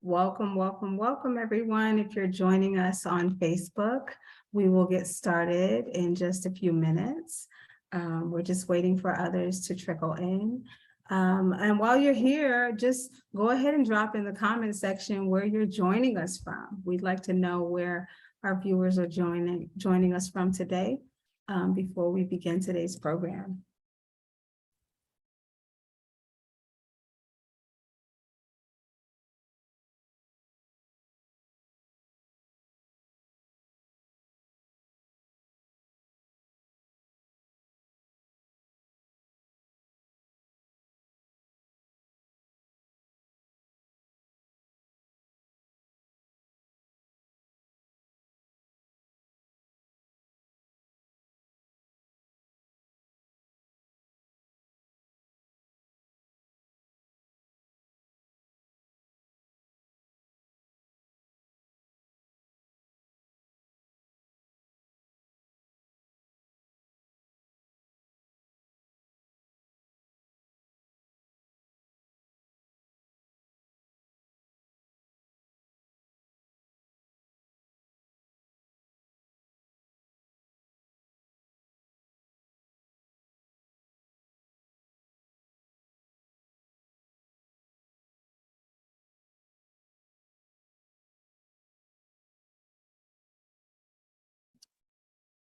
Welcome, welcome, welcome, everyone. If you're joining us on Facebook, we will get started in just a few minutes. We're just waiting for others to trickle in. And while you're here, just go ahead and drop in the comment section where you're joining us from. We'd like to know where our viewers are joining us from today before we begin today's program.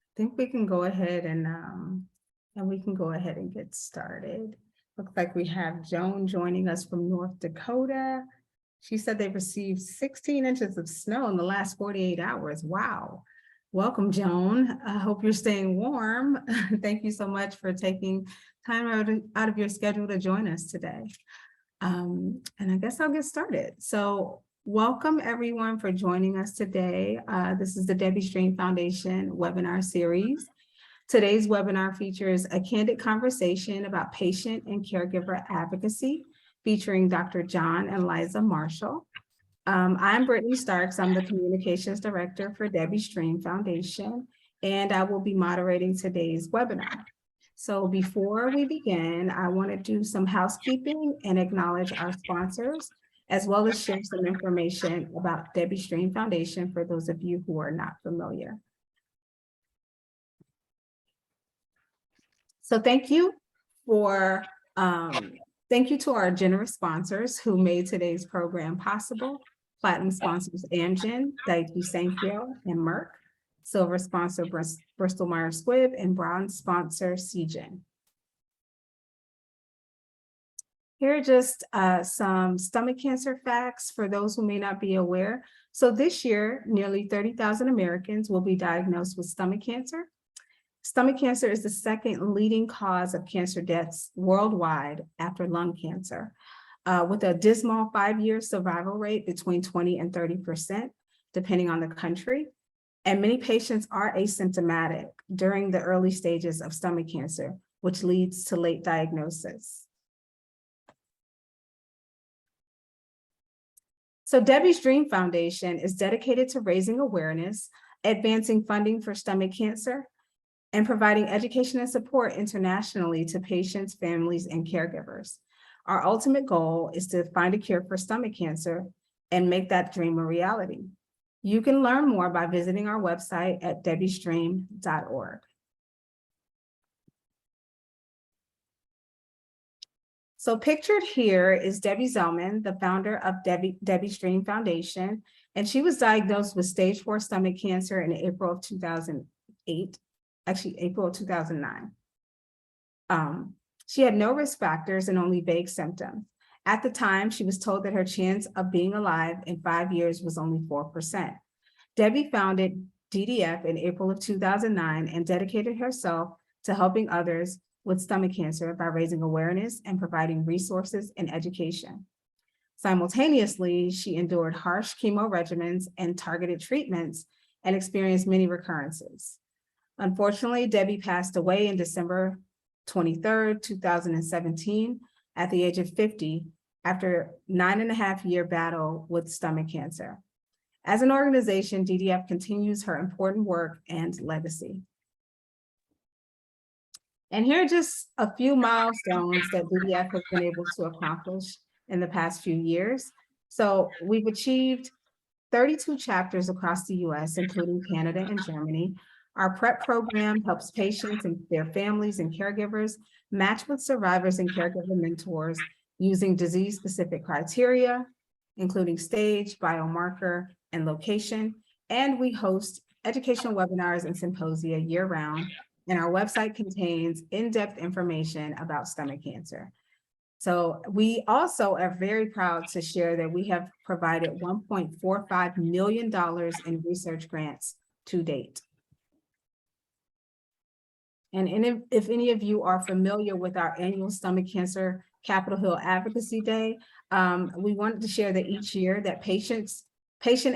I think we can go ahead and we can go ahead and get started. Looks like we have Joan joining us from North Dakota. She said they received 16 inches of snow in the last 48 hours. Wow. Welcome, Joan. I hope you're staying warm. Thank you so much for taking time out of your schedule to join us today. And I guess I'll get started. So welcome everyone for joining us today. This is the Debbie Stream Foundation webinar series. Today's webinar features a candid conversation about patient and caregiver advocacy, featuring Dr. John and Liza Marshall. I'm Brittany Starks. I'm the Communications Director for Debbie Stream Foundation, and I will be moderating today's webinar. So before we begin, I want to do some housekeeping and acknowledge our sponsors, as well as share some information about Debbie Stream Foundation for those of you who are not familiar. So thank you to our generous sponsors who made today's program possible. Platinum sponsors Amgen, Daiichi Sankyo, and Merck. Silver sponsor Bristol Myers Squibb, and bronze sponsor Seagen. Here are just some stomach cancer facts for those who may not be aware. So this year, nearly 30,000 Americans will be diagnosed with stomach cancer. Stomach cancer is the second leading cause of cancer deaths worldwide after lung cancer, with a dismal 5-year survival rate between 20 and 30%, depending on the country. And many patients are asymptomatic during the early stages of stomach cancer, which leads to late diagnosis. So Debbie's Dream Foundation is dedicated to raising awareness, advancing funding for stomach cancer, and providing education and support internationally to patients, families, and caregivers. Our ultimate goal is to find a cure for stomach cancer and make that dream a reality. You can learn more by visiting our website at debbiestream.org. So pictured here is Debbie Zellman, the founder of Debbie Stream Foundation, and she was diagnosed with stage 4 stomach cancer in April of 2008, actually April of 2009. She had no risk factors and only vague symptoms. At the time, she was told that her chance of being alive in 5 years was only 4%. Debbie founded DDF in April of 2009 and dedicated herself to helping others with stomach cancer by raising awareness and providing resources and education. Simultaneously, she endured harsh chemo regimens and targeted treatments and experienced many recurrences. Unfortunately, Debbie passed away in December 23rd, 2017, at the age of 50, after a 9.5-year battle with stomach cancer. As an organization, DDF continues her important work and legacy. And here are just a few milestones that DDF has been able to accomplish in the past few years. So we've achieved 32 chapters across the US, including Canada and Germany. Our PrEP program helps patients and their families and caregivers match with survivors and caregiver mentors using disease-specific criteria, including stage, biomarker, and location. And we host educational webinars and symposia year-round, and our website contains in-depth information about stomach cancer. So we also are very proud to share that we have provided $1.45 million in research grants to date. And if any of you are familiar with our annual Stomach Cancer Capitol Hill Advocacy Day, we wanted to share that each year that patient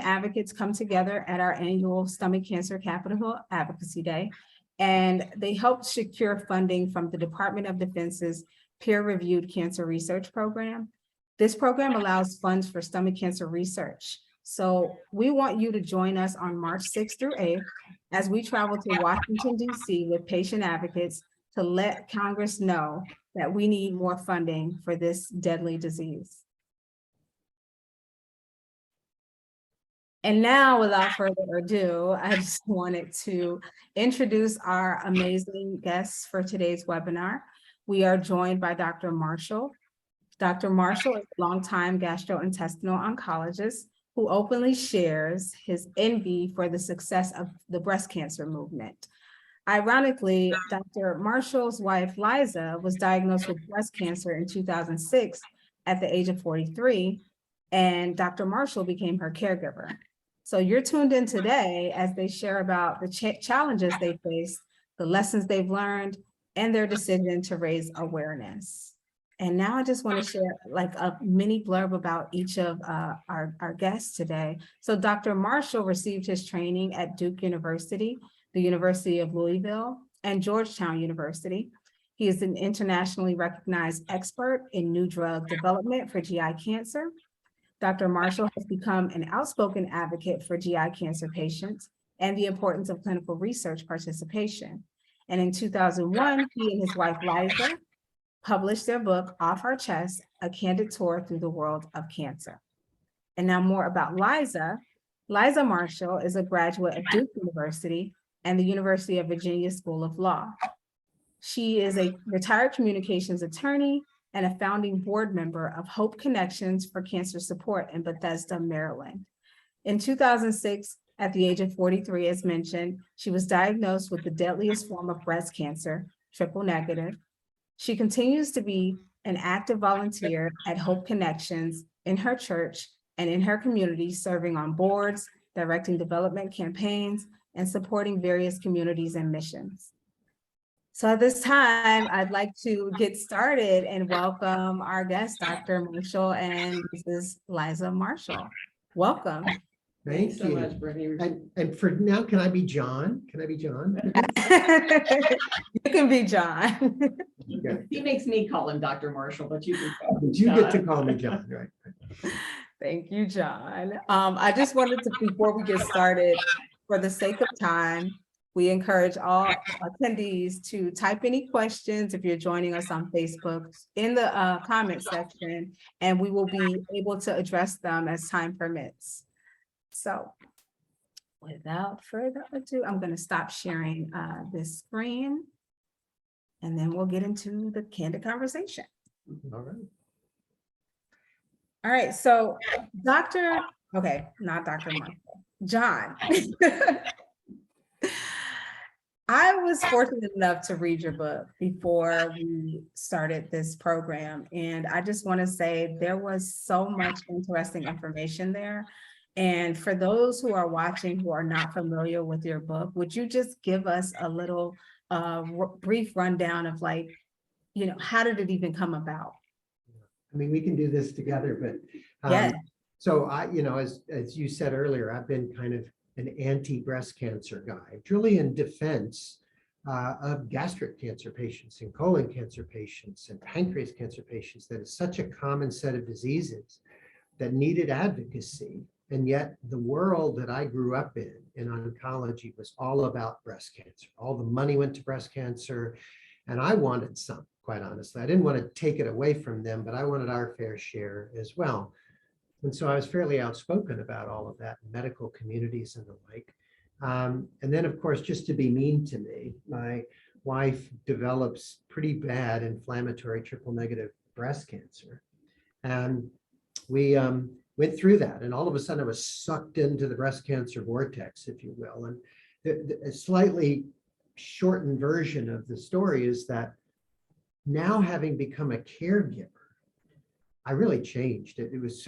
advocates come together at our annual Stomach Cancer Capitol Hill Advocacy Day, and they help secure funding from the Department of Defense's peer-reviewed cancer research program. This program allows funds for stomach cancer research. So we want you to join us on March 6th through 8th as we travel to Washington, D.C. with patient advocates to let Congress know that we need more funding for this deadly disease. And now, without further ado, I just wanted to introduce our amazing guests for today's webinar. We are joined by Dr. Marshall. Dr. Marshall is a longtime gastrointestinal oncologist who openly shares his envy for the success of the breast cancer movement. Ironically, Dr. Marshall's wife, Liza, was diagnosed with breast cancer in 2006 at the age of 43, and Dr. Marshall became her caregiver. So you're tuned in today as they share about the challenges they face, the lessons they've learned, and their decision to raise awareness. And now I just want to share like a mini blurb about each of our guests today. So Dr. Marshall received his training at Duke University, the University of Louisville, and Georgetown University. He is an internationally recognized expert in new drug development for GI cancer. Dr. Marshall has become an outspoken advocate for GI cancer patients and the importance of clinical research participation. And in 2001, he and his wife, Liza, published their book, Off Our Chest, A Candid Tour Through the World of Cancer. And now more about Liza. Liza Marshall is a graduate of Duke University and the University of Virginia School of Law. She is a retired communications attorney and a founding board member of Hope Connections for Cancer Support in Bethesda, Maryland. In 2006, at the age of 43, as mentioned, she was diagnosed with the deadliest form of breast cancer, triple negative. She continues to be an active volunteer at Hope Connections in her church and in her community, serving on boards, directing development campaigns, and supporting various communities and missions. So at this time, I'd like to get started and welcome our guests, Dr. Marshall and Mrs. Liza Marshall. Welcome. Thank you so much, Brittany. And for now, can I be John? Can I be John? You can be John. Okay. He makes me call him Dr. Marshall, but you can call him You John. get to call me John, right? Thank you, John. I just wanted to, before we get started, for the sake of time, we encourage all attendees to type any questions if you're joining us on Facebook in the comment section, and we will be able to address them as time permits. So without further ado, I'm going to stop sharing this screen, and then we'll get into the candid conversation. All right. All right, so not Dr. Marshall, John. I was fortunate enough to read your book before we started this program, and I just want to say there was so much interesting information there. And for those who are watching who are not familiar with your book, would you just give us a little brief rundown of how did it even come about? I mean, we can do this together, but Yes. So as you said earlier, I've been kind of an anti-breast cancer guy, really in defense of gastric cancer patients and colon cancer patients and pancreas cancer patients. That is such a common set of diseases that needed advocacy. And yet the world that I grew up in oncology was all about breast cancer. All the money went to breast cancer, and I wanted some, quite honestly. I didn't want to take it away from them, but I wanted our fair share as well. And so I was fairly outspoken about all of that in medical communities and the like. And then, of course, just to be mean to me, my wife develops pretty bad inflammatory triple negative breast cancer. And we went through that. And all of a sudden I was sucked into the breast cancer vortex, if you will. And a slightly shortened version of the story is that now, having become a caregiver, I really changed it. It was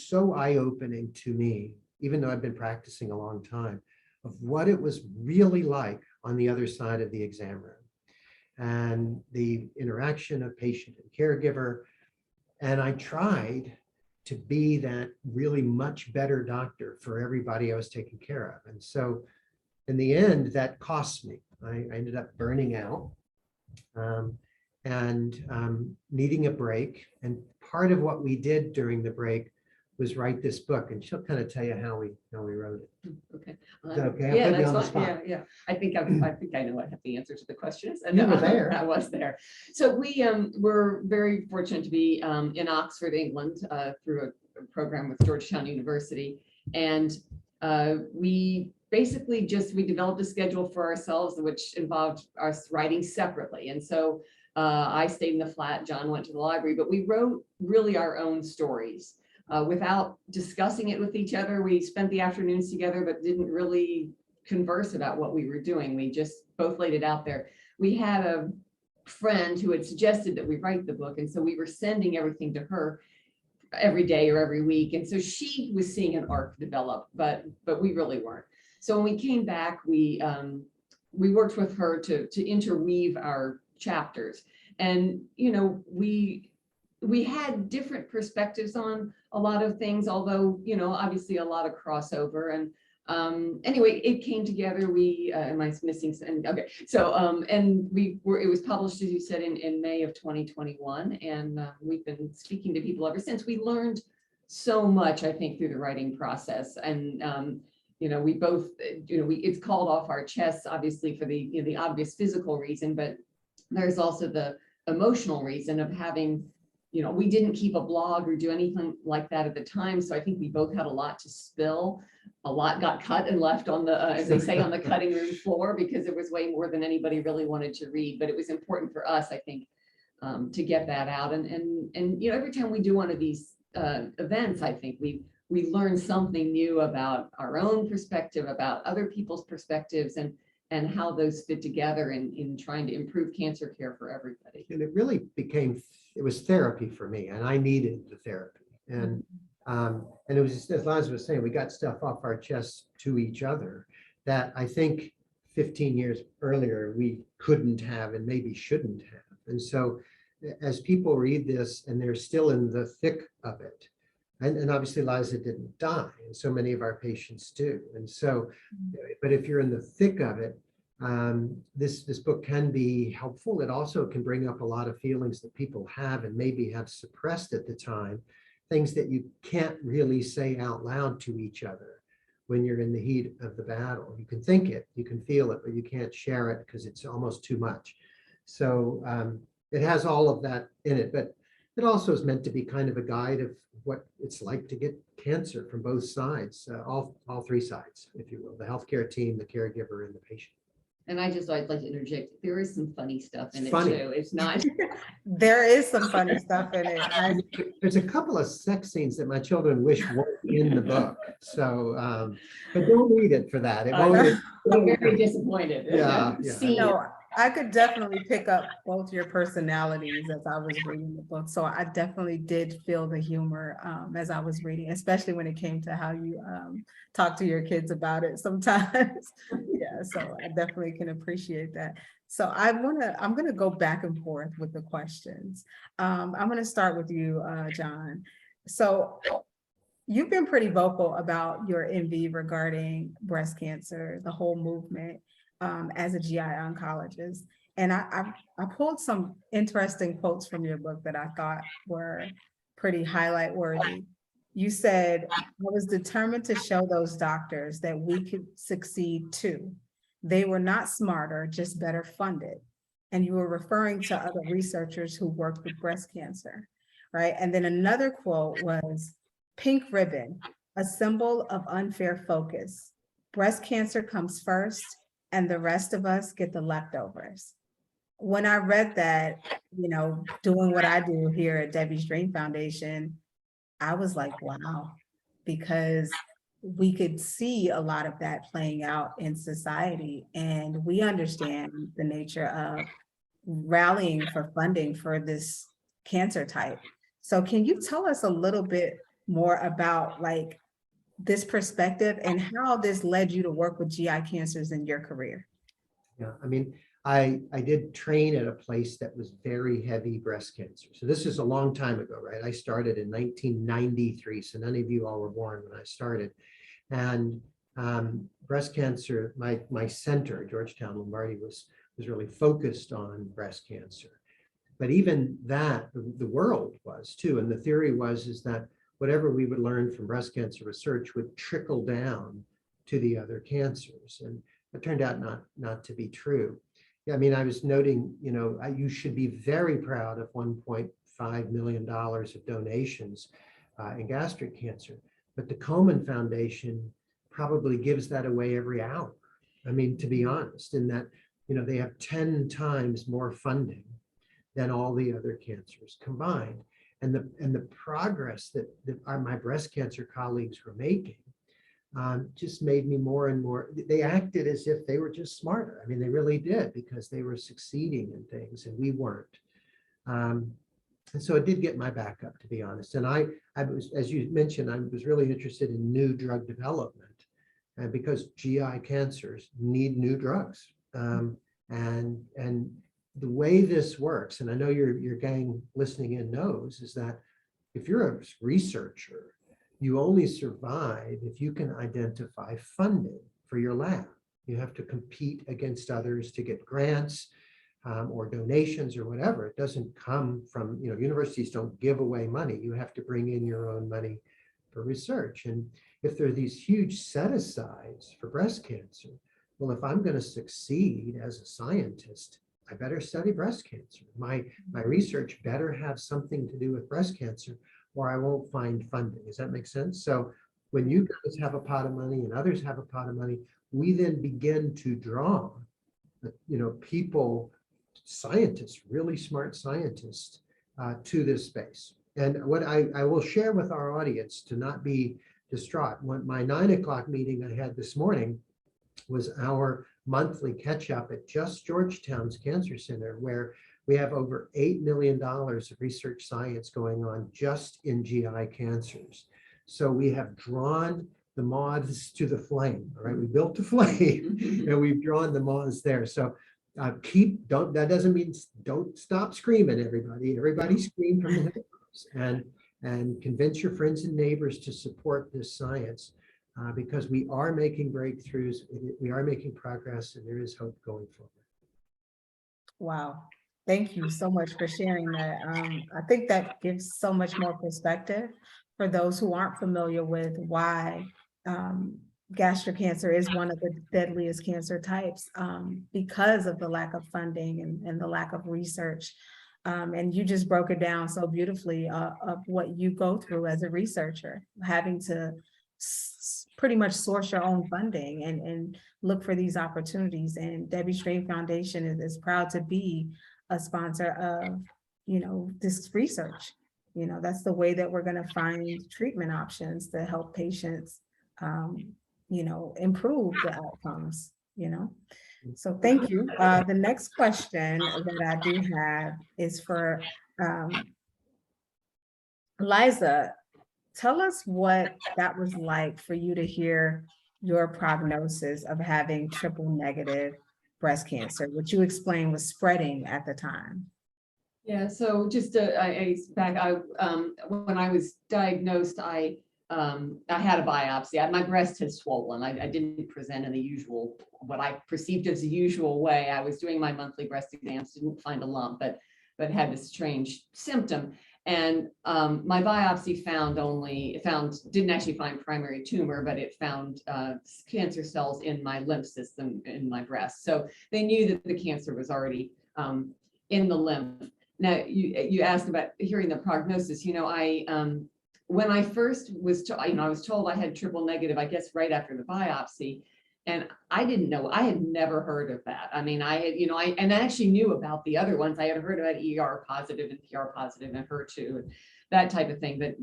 so eye-opening to me, even though I've been practicing a long time, of what it was really like on the other side of the exam room and the interaction of patient and caregiver. And I tried to be that really much better doctor for everybody I was taking care of. And so in the end, that cost me. I ended up burning out and needing a break. And part of what we did during the break was write this book, and she'll kind of tell you how we wrote it. Okay. Is that okay? I'll Yeah, put you that's on the fine. spot. Yeah. I think I know what the answer to the question is. You were there. I was there. So we were very fortunate to be in Oxford, England, through a program with Georgetown University. And we basically we developed a schedule for ourselves, which involved us writing separately. And so I stayed in the flat, John went to the library, but we wrote really our own stories. Without discussing it with each other. We spent the afternoons together, but didn't really converse about what we were doing. We just both laid it out there. We had a friend who had suggested that we write the book. And so we were sending everything to her every day or every week. And so she was seeing an arc develop, but we really weren't. So when we came back, we worked with her to interweave our chapters. And, you know, we had different perspectives on a lot of things, although, you know, obviously a lot of crossover. And anyway, it came together. Am I missing? Okay. So, and it was published, as you said, in May of 2021. And we've been speaking to people ever since. We learned so much, I think, through the writing process. And, you know, we both, you know, it's called off our chests, obviously, for the obvious physical reason, but there's also the emotional reason of having, you know, we didn't keep a blog or do anything like that at the time. So I think we both had a lot to spill. A lot got cut and left on the, as they say, on the cutting room floor, because it was way more than anybody really wanted to read. But it was important for us, I think, to get that out. And you know, every time we do one of these events, I think we learn something new about our own perspective, about other people's perspectives, and how those fit together in trying to improve cancer care for everybody. And it really it was therapy for me, and I needed the therapy. And it was just, as Liza was saying, we got stuff off our chests to each other that I think 15 years earlier we couldn't have and maybe shouldn't have. And so as people read this and they're still in the thick of it, and obviously Liza didn't die, and so many of our patients do. And so, but if you're in the thick of it, this book can be helpful. It also can bring up a lot of feelings that people have and maybe have suppressed at the time, things that you can't really say out loud to each other when you're in the heat of the battle. You can think it, you can feel it, but you can't share it because it's almost too much. So it has all of that in it, but it also is meant to be kind of a guide of what it's like to get cancer from both sides, all three sides, if you will, the healthcare team, the caregiver, and the patient. And I'd like to interject. There is some funny stuff in it Funny. too. It's not. There is some funny stuff in it. There's a couple of sex scenes that my children wish weren't in the book. So, but don't read it for that. It won't. I'm very disappointed. Yeah. No, I could definitely pick up both your personalities as I was reading the book. So I definitely did feel the humor as I was reading, especially when it came to how you talk to your kids about it sometimes. Yeah, so I definitely can appreciate that. So I'm gonna go back and forth with the questions. I'm gonna start with you, John. So you've been pretty vocal about your envy regarding breast cancer, the whole movement. As a GI oncologist. And I pulled some interesting quotes from your book that I thought were pretty highlight worthy. You said, I was determined to show those doctors that we could succeed too. They were not smarter, just better funded. And you were referring to other researchers who worked with breast cancer, right? And then another quote was, Pink ribbon, a symbol of unfair focus. Breast cancer comes first, and the rest of us get the leftovers. When I read that, doing what I do here at Debbie's Dream Foundation, I was like, wow, because we could see a lot of that playing out in society, and we understand the nature of rallying for funding for this cancer type. So can you tell us a little bit more about like this perspective and how this led you to work with GI cancers in your career? Yeah, I mean, I did train at a place that was very heavy breast cancer. So this is a long time ago, right? I started in 1993. So none of you all were born when I started. And breast cancer, my center, Georgetown Lombardi, was really focused on breast cancer. But even that, the world was too. And the theory is that whatever we would learn from breast cancer research would trickle down to the other cancers. And it turned out not to be true. Yeah, I mean, I was noting, you should be very proud of $1.5 million of donations in gastric cancer. But the Komen Foundation probably gives that away every hour. I mean, to be honest, in that, they have 10 times more funding than all the other cancers combined. And the progress that my breast cancer colleagues were making just made me more and more, they acted as if they were just smarter. I mean, they really did, because they were succeeding in things and we weren't. And so it did get my back up, to be honest. And I was, as you mentioned, I was really interested in new drug development, and because GI cancers need new drugs. And the way this works, and I know your gang listening in knows, is that if you're a researcher, you only survive if you can identify funding for your lab. You have to compete against others to get grants or donations or whatever. It doesn't come from, universities don't give away money. You have to bring in your own money for research. And if there are these huge set-asides for breast cancer, well, if I'm going to succeed as a scientist, I better study breast cancer. My research better have something to do with breast cancer, or I won't find funding. Does that make sense? So when you guys have a pot of money and others have a pot of money, we then begin to draw, people, scientists, really smart scientists, to this space. And what I will share with our audience, to not be distraught, my 9 o'clock meeting I had this morning was our monthly catch up at just Georgetown's Cancer Center, where we have over $8 million of research science going on just in GI cancers. So we have drawn the moths to the flame, all right? We built the flame and we've drawn the moths there. So that doesn't mean don't stop screaming, everybody. Everybody scream from the hilltops, and convince your friends and neighbors to support this science, because we are making breakthroughs, we are making progress, and there is hope going forward. Wow. Thank you so much for sharing that. I think that gives so much more perspective for those who aren't familiar with why gastric cancer is one of the deadliest cancer types, because of the lack of funding and the lack of research. And you just broke it down so beautifully of what you go through as a researcher, having to pretty much source your own funding and look for these opportunities. And Debbie's Dream Foundation is proud to be a sponsor of, this research. That's the way that we're going to find treatment options to help patients, improve the outcomes, So thank you. The next question that I do have is for Liza. Tell us what that was like for you to hear your prognosis of having triple negative breast cancer, which you explained was spreading at the time. Yeah, so just when I was diagnosed, I had a biopsy. My breast had swollen. I didn't present in the usual, what I perceived as the usual way. I was doing my monthly breast exams, didn't find a lump, but had this strange symptom. And my biopsy didn't actually find primary tumor, but it found cancer cells in my lymph system in my breast. So they knew that the cancer was already in the lymph. Now, you asked about hearing the prognosis. when I first was, I was told I had triple negative, I guess, right after the biopsy. And I didn't know, I had never heard of that. I mean, I had, and I actually knew about the other ones. I had heard about ER positive and PR positive and HER2 and that type of thing, but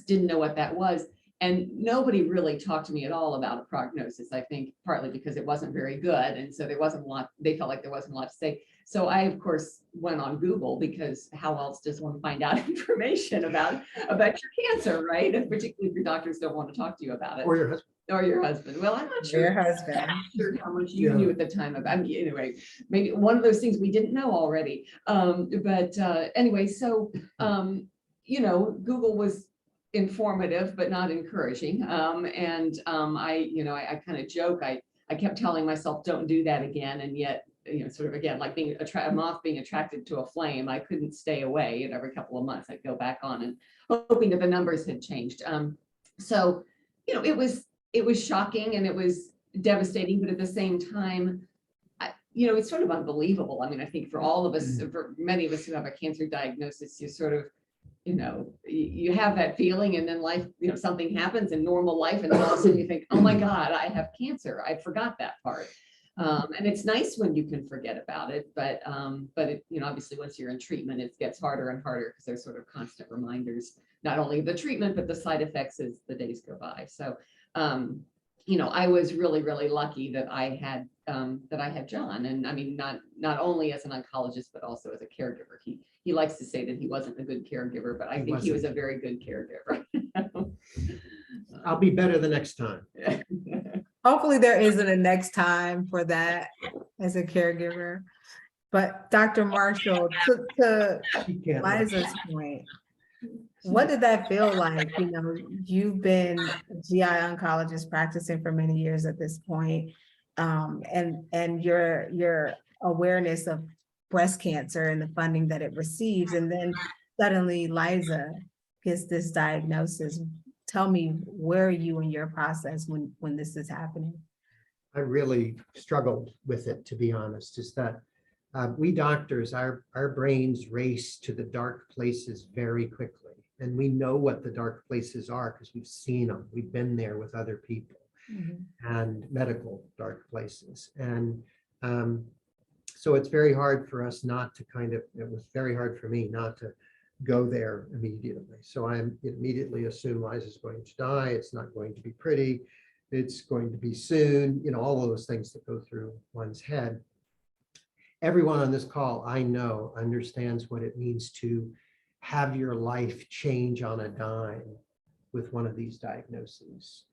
didn't know what that was. And nobody really talked to me at all about a prognosis, I think partly because it wasn't very good. And so there wasn't a lot, they felt like there wasn't a lot to say. So I, of course, went on Google because how else does one find out information about your cancer, right? And particularly if your doctors don't want to talk to you about it. Or your husband. Or your husband. Well, I'm not sure. Your husband. I'm not sure how much you Yeah. knew at the time of, anyway, maybe one of those things we didn't know already. Anyway, so, Google was informative, but not encouraging. I kind of joke, I kept telling myself, don't do that again. And yet, sort of again, like being a moth being attracted to a flame, I couldn't stay away. And every couple of months I'd go back on and hoping that the numbers had changed. It was shocking and it was devastating, but at the same time, it's sort of unbelievable. I mean, I think for all of us, for many of us who have a cancer diagnosis, you sort of, you have that feeling and then life, something happens in normal life and then all of a sudden you think, oh my God, I have cancer. I forgot that part. And it's nice when you can forget about it, but obviously once you're in treatment, it gets harder and harder because there's sort of constant reminders, not only of the treatment, but the side effects as the days go by. So, I was really, really lucky that I had John. And I mean, not only as an oncologist, but also as a caregiver. He likes to say that he wasn't a good caregiver, but I think he was a very good caregiver. I'll be better the next time. Hopefully there isn't a next time for that as a caregiver. But Dr. Marshall, to Liza's point, what did that feel like? You've been a GI oncologist practicing for many years at this point, and your awareness of breast cancer and the funding that it receives, and then suddenly Liza gets this diagnosis. Tell me, where are you in your process when this is happening? I really struggled with it, to be honest, is that we doctors, our brains race to the dark places very quickly. And we know what the dark places are because we've seen them. We've been there with other people and medical dark places. And so it's very hard for us not to it was very hard for me not to go there immediately. So I immediately assume Liza's going to die. It's not going to be pretty. It's going to be soon, all of those things that go through one's head. Everyone on this call, I know, understands what it means to have your life change on a dime with one of these diagnoses.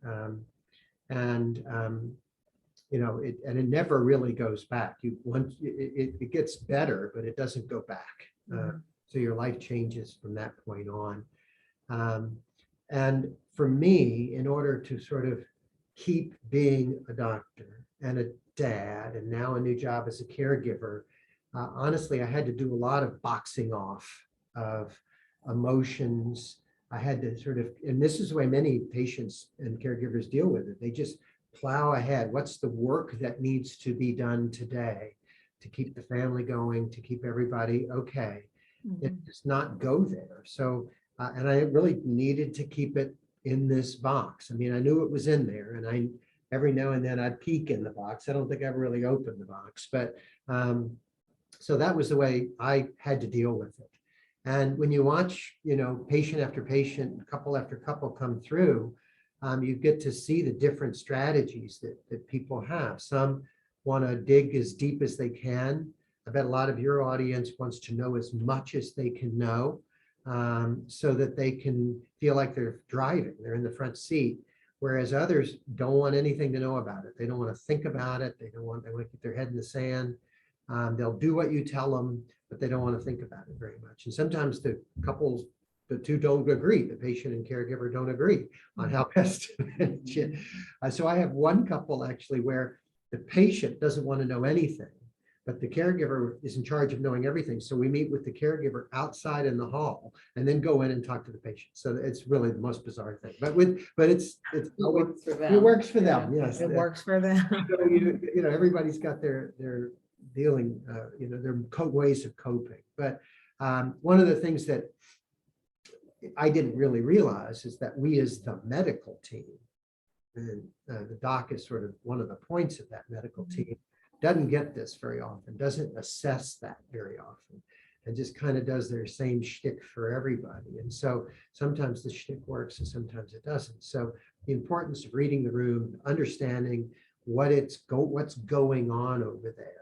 It never really goes back. It gets better, but it doesn't go back. So your life changes from that point on. And for me, in order to sort of keep being a doctor and a dad, and now a new job as a caregiver, honestly, I had to do a lot of boxing off of emotions. I had to sort of, and this is the way many patients and caregivers deal with it. They just plow ahead. What's the work that needs to be done today to keep the family going, to keep everybody okay? It does not go there. So, and I really needed to keep it in this box. I mean, I knew it was in there, and every now and then I'd peek in the box. I don't think I ever really opened the box, but so that was the way I had to deal with it. And when you watch, patient after patient, couple after couple come through, you get to see the different strategies that people have. Some want to dig as deep as they can. I bet a lot of your audience wants to know as much as they can know, so that they can feel like they're driving, they're in the front seat. Whereas others don't want anything to know about it. They don't want to think about it. They want to keep their head in the sand. They'll do what you tell them, but they don't want to think about it very much. And sometimes the two don't agree. The patient and caregiver don't agree on how best to manage it. So I have one couple actually where the patient doesn't want to know anything, but the caregiver is in charge of knowing everything. So we meet with the caregiver outside in the hall and then go in and talk to the patient. So it's really the most bizarre thing, but it works for them. It works for them. Yes. It works for them. So everybody's got their dealing, their ways of coping. But one of the things that I didn't really realize is that we as the medical team, and the doc is sort of one of the points of that medical team, doesn't get this very often, doesn't assess that very often, and just kind of does their same shtick for everybody. And so sometimes the shtick works and sometimes it doesn't. So the importance of reading the room, understanding what's going on over there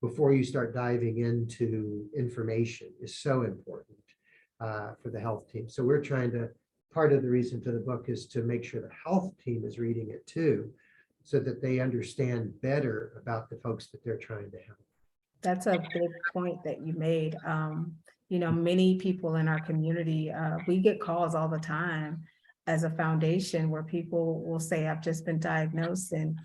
before you start diving into information is so important for the health team. So we're trying to, part of the reason for the book is to make sure the health team is reading it too, so that they understand better about the folks that they're trying to help. That's a big point that you made. Many people in our community, we get calls all the time as a foundation where people will say, I've just been diagnosed and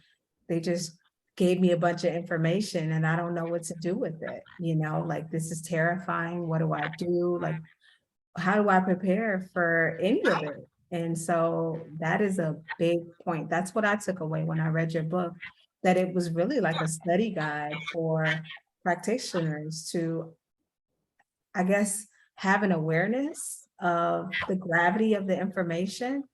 they just gave me a bunch of information and I don't know what to do with it. Like, this is terrifying. What do I do? Like, how do I prepare for any of it? And so that is a big point. That's what I took away when I read your book, that it was really like a study guide for practitioners to, I guess, have an awareness of the gravity of the information,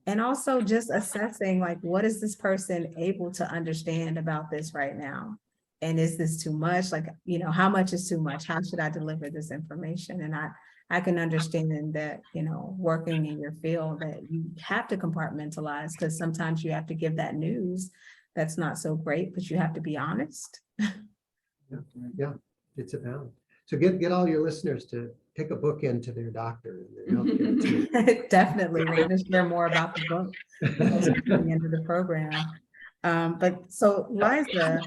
and also just assessing, like, what is this person able to understand about this right now? And is this too much? Like, how much is too much? How should I deliver this information? And I can understand that, working in your field, that you have to compartmentalize, because sometimes you have to give that news that's not so great, but you have to be honest. Yeah, it's a balance. So get all your listeners to pick a book into their doctor and their healthcare team. Definitely, we're going to share more about the book at the end of the program. But so, Liza,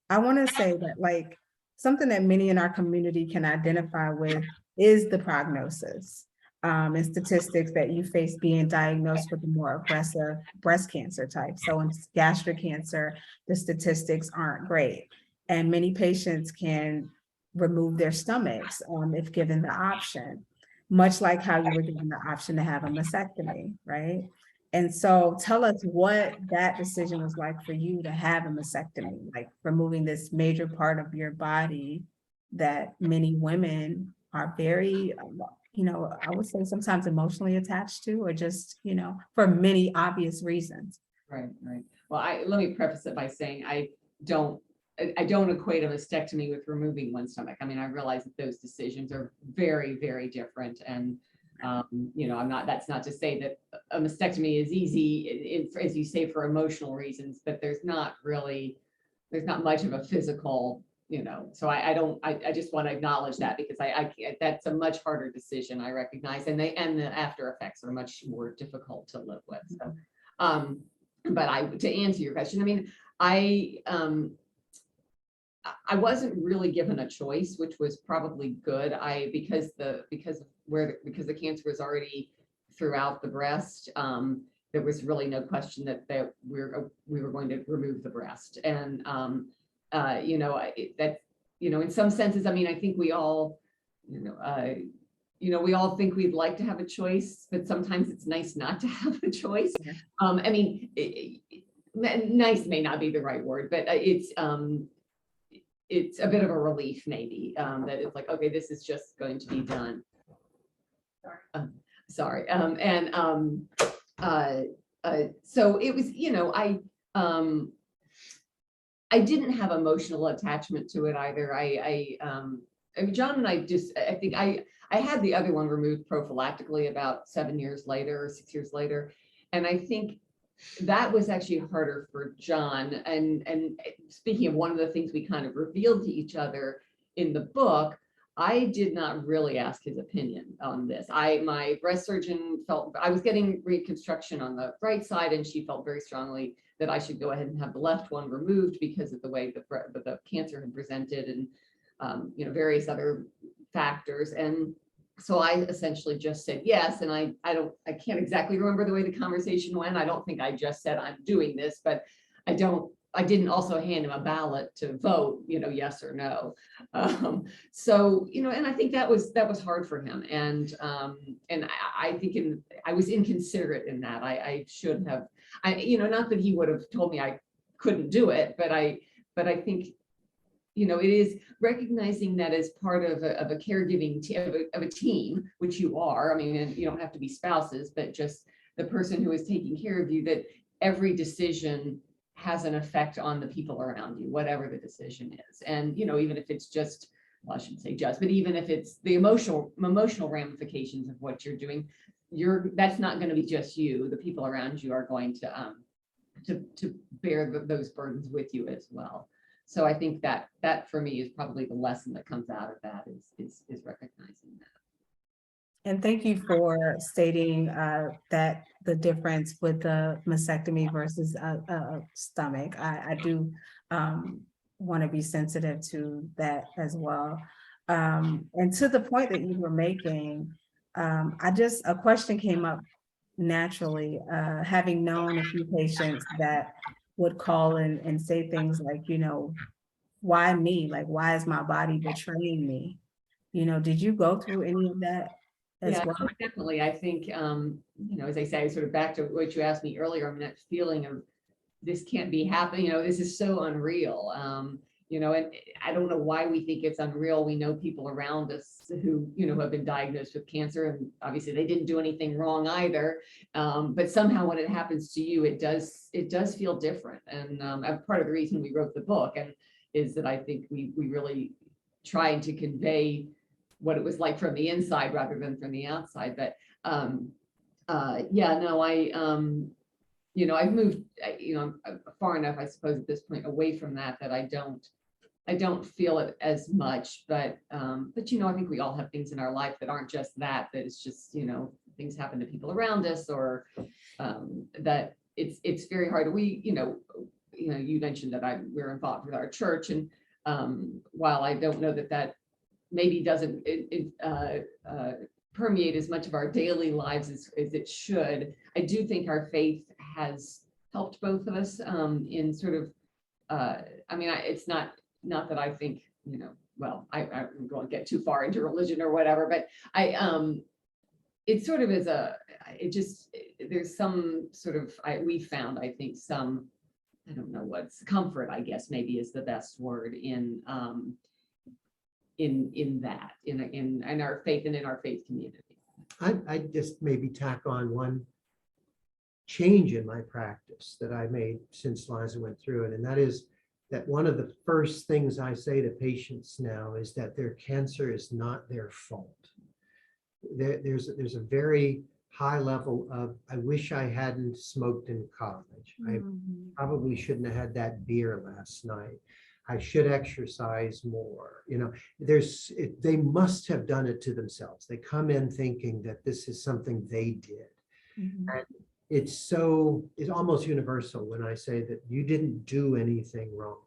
I want to say that, like, something that many in our community can identify with is the prognosis and statistics that you face being diagnosed with a more aggressive breast cancer type. So in gastric cancer, the statistics aren't great. And many patients can remove their stomachs if given the option, much like how you were given the option to have a mastectomy, right? And so tell us what that decision was like for you to have a mastectomy, like removing this major part of your body that many women are very, I would say sometimes emotionally attached to, or just, for many obvious reasons. Right. Well, let me preface it by saying I don't equate a mastectomy with removing one's stomach. I mean, I realize that those decisions are very, very different. And, that's not to say that a mastectomy is easy, as you say, for emotional reasons, but there's not much of a physical, so I just want to acknowledge that, because that's a much harder decision, I recognize, and the after effects are much more difficult to live with. So, but to answer your question, I mean, I wasn't really given a choice, which was probably good. Because the cancer was already throughout the breast, there was really no question that we were going to remove the breast. And in some senses, I mean, I think we all, we all think we'd like to have a choice, but sometimes it's nice not to have a choice. Yeah. I mean, nice may not be the right word, but it's a bit of a relief, maybe, that it's like, okay, this is just going to be done. Sorry. So it was, I didn't have emotional attachment to it either. I mean, John and I think I had the other one removed prophylactically about 7 years later or 6 years later. And I think that was actually harder for John. And speaking of one of the things we kind of revealed to each other in the book, I did not really ask his opinion on this. My breast surgeon felt I was getting reconstruction on the right side, and she felt very strongly that I should go ahead and have the left one removed because of the way the cancer had presented, and various other factors. And so I essentially just said yes. And I can't exactly remember the way the conversation went. I don't think I just said I'm doing this, but I didn't also hand him a ballot to vote, yes or no. So, and I think that was hard for him. And I think I was inconsiderate in that. I should have, not that he would have told me I couldn't do it, but I think, it is recognizing that as part of a caregiving of a team, which you are. I mean, and you don't have to be spouses, but just the person who is taking care of you, that every decision has an effect on the people around you, whatever the decision is. And, even if it's just, well, I shouldn't say just, but even if it's the emotional ramifications of what you're doing, that's not going to be just you. The people around you are going to bear those burdens with you as well. So I think that for me is probably the lesson that comes out of that is recognizing that. And thank you for stating that the difference with the mastectomy versus a stomach. I do want to be sensitive to that as well. And to the point that you were making, a question came up naturally, having known a few patients that would call and say things like, why me? Like, why is my body betraying me? Did you go through any of that? Yeah, well? Definitely. I think, as I say, sort of back to what you asked me earlier, I mean, that feeling of this can't be happening, this is so unreal. And I don't know why we think it's unreal. We know people around us who, have been diagnosed with cancer, and obviously they didn't do anything wrong either. But somehow when it happens to you, it does feel different. And part of the reason we wrote the book is that I think we really tried to convey what it was like from the inside rather than from the outside. But I've moved, far enough, I suppose, at this point away from that I don't feel it as much. But I think we all have things in our life that aren't just that it's just, things happen to people around us, or that it's very hard. You mentioned that we're involved with our church, and while I don't know that maybe doesn't permeate as much of our daily lives as it should, I do think our faith has helped both of us in sort of, it's not that I think, I won't get too far into religion or whatever, but it sort of is there's some sort of, we found, I think, some, I don't know what's comfort, I guess maybe is the best word in our faith and in our faith community. I just maybe tack on one change in my practice that I made since Liza went through it. And that is that one of the first things I say to patients now is that their cancer is not their fault. There's a very high level of, I wish I hadn't smoked in college. I probably shouldn't have had that beer last night. I should exercise more. They must have done it to themselves. They come in thinking that this is something they did. And it's almost universal when I say that you didn't do anything wrong,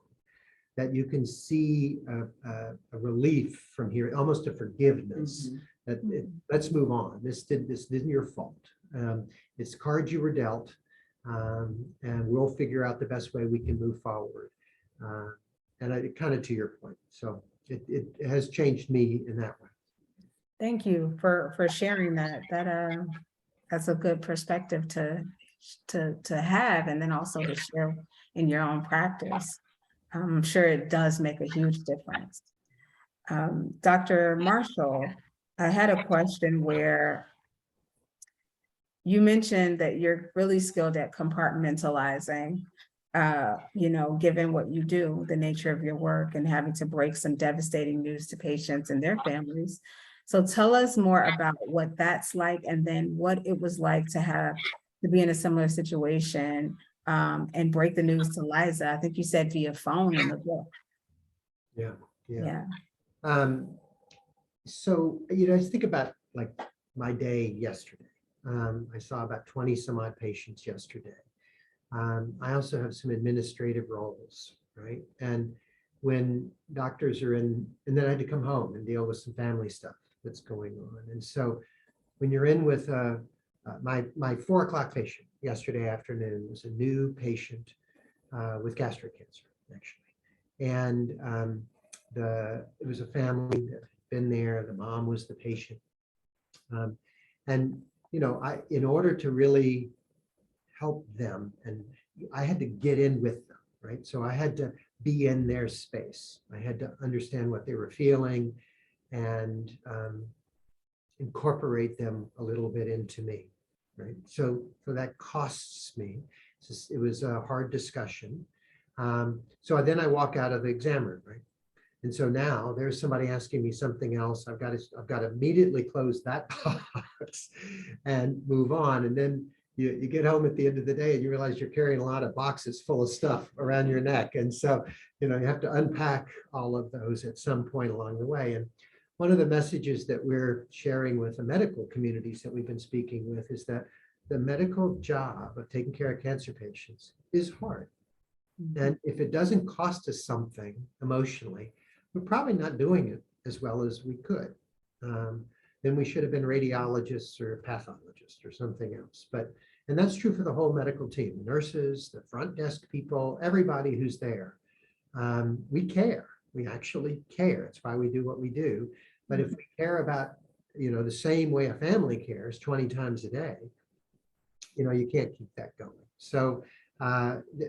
that you can see a relief from here, almost a forgiveness, that let's move on. This isn't your fault. It's cards you were dealt, and we'll figure out the best way we can move forward. And kind of to your point. So it has changed me in that way. Thank you for sharing that. That's a good perspective to have, and then also to share in your own practice. I'm sure it does make a huge difference. Dr. Marshall, I had a question where you mentioned that you're really skilled at compartmentalizing, given what you do, the nature of your work, and having to break some devastating news to patients and their families. So tell us more about what that's like, and then what it was like to be in a similar situation and break the news to Liza. I think you said via phone in the book. Yeah. So, I think about like my day yesterday. I saw about 20 some odd patients yesterday. I also have some administrative roles, right? And when doctors are in, and then I had to come home and deal with some family stuff that's going on. And so when you're in with my 4 o'clock patient yesterday afternoon was a new patient with gastric cancer, actually. And it was a family that had been there. The mom was the patient. And, in order to really help them, and I had to get in with them, right? So I had to be in their space. I had to understand what they were feeling and incorporate them a little bit into me, right? So that costs me. It was a hard discussion. So then I walk out of the exam room, right? And so now there's somebody asking me something else. I've got to immediately close that box and move on. And then you get home at the end of the day and you realize you're carrying a lot of boxes full of stuff around your neck. And so, you have to unpack all of those at some point along the way. And one of the messages that we're sharing with the medical communities that we've been speaking with is that the medical job of taking care of cancer patients is hard. And if it doesn't cost us something emotionally, we're probably not doing it as well as we could. Then we should have been radiologists or pathologists or something else. And that's true for the whole medical team, the nurses, the front desk people, everybody who's there. We care. We actually care. It's why we do what we do. But if we care about, the same way a family cares 20 times a day, you can't keep that going. So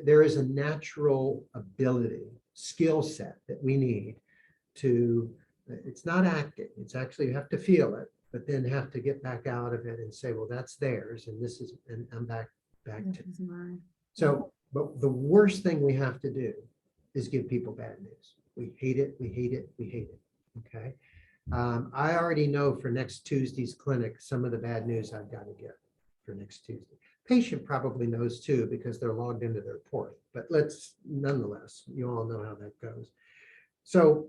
there is a natural ability, skill set that we need to, it's not acting, it's actually, you have to feel it, but then have to get back out of it and say, well, that's theirs, and this is, and I'm back to. Mine. So, but the worst thing we have to do is give people bad news. We hate it, we hate it, we hate it, okay? I already know for next Tuesday's clinic, some of the bad news I've got to get for next Tuesday. Patient probably knows too, because they're logged into their port, but nonetheless, you all know how that goes. So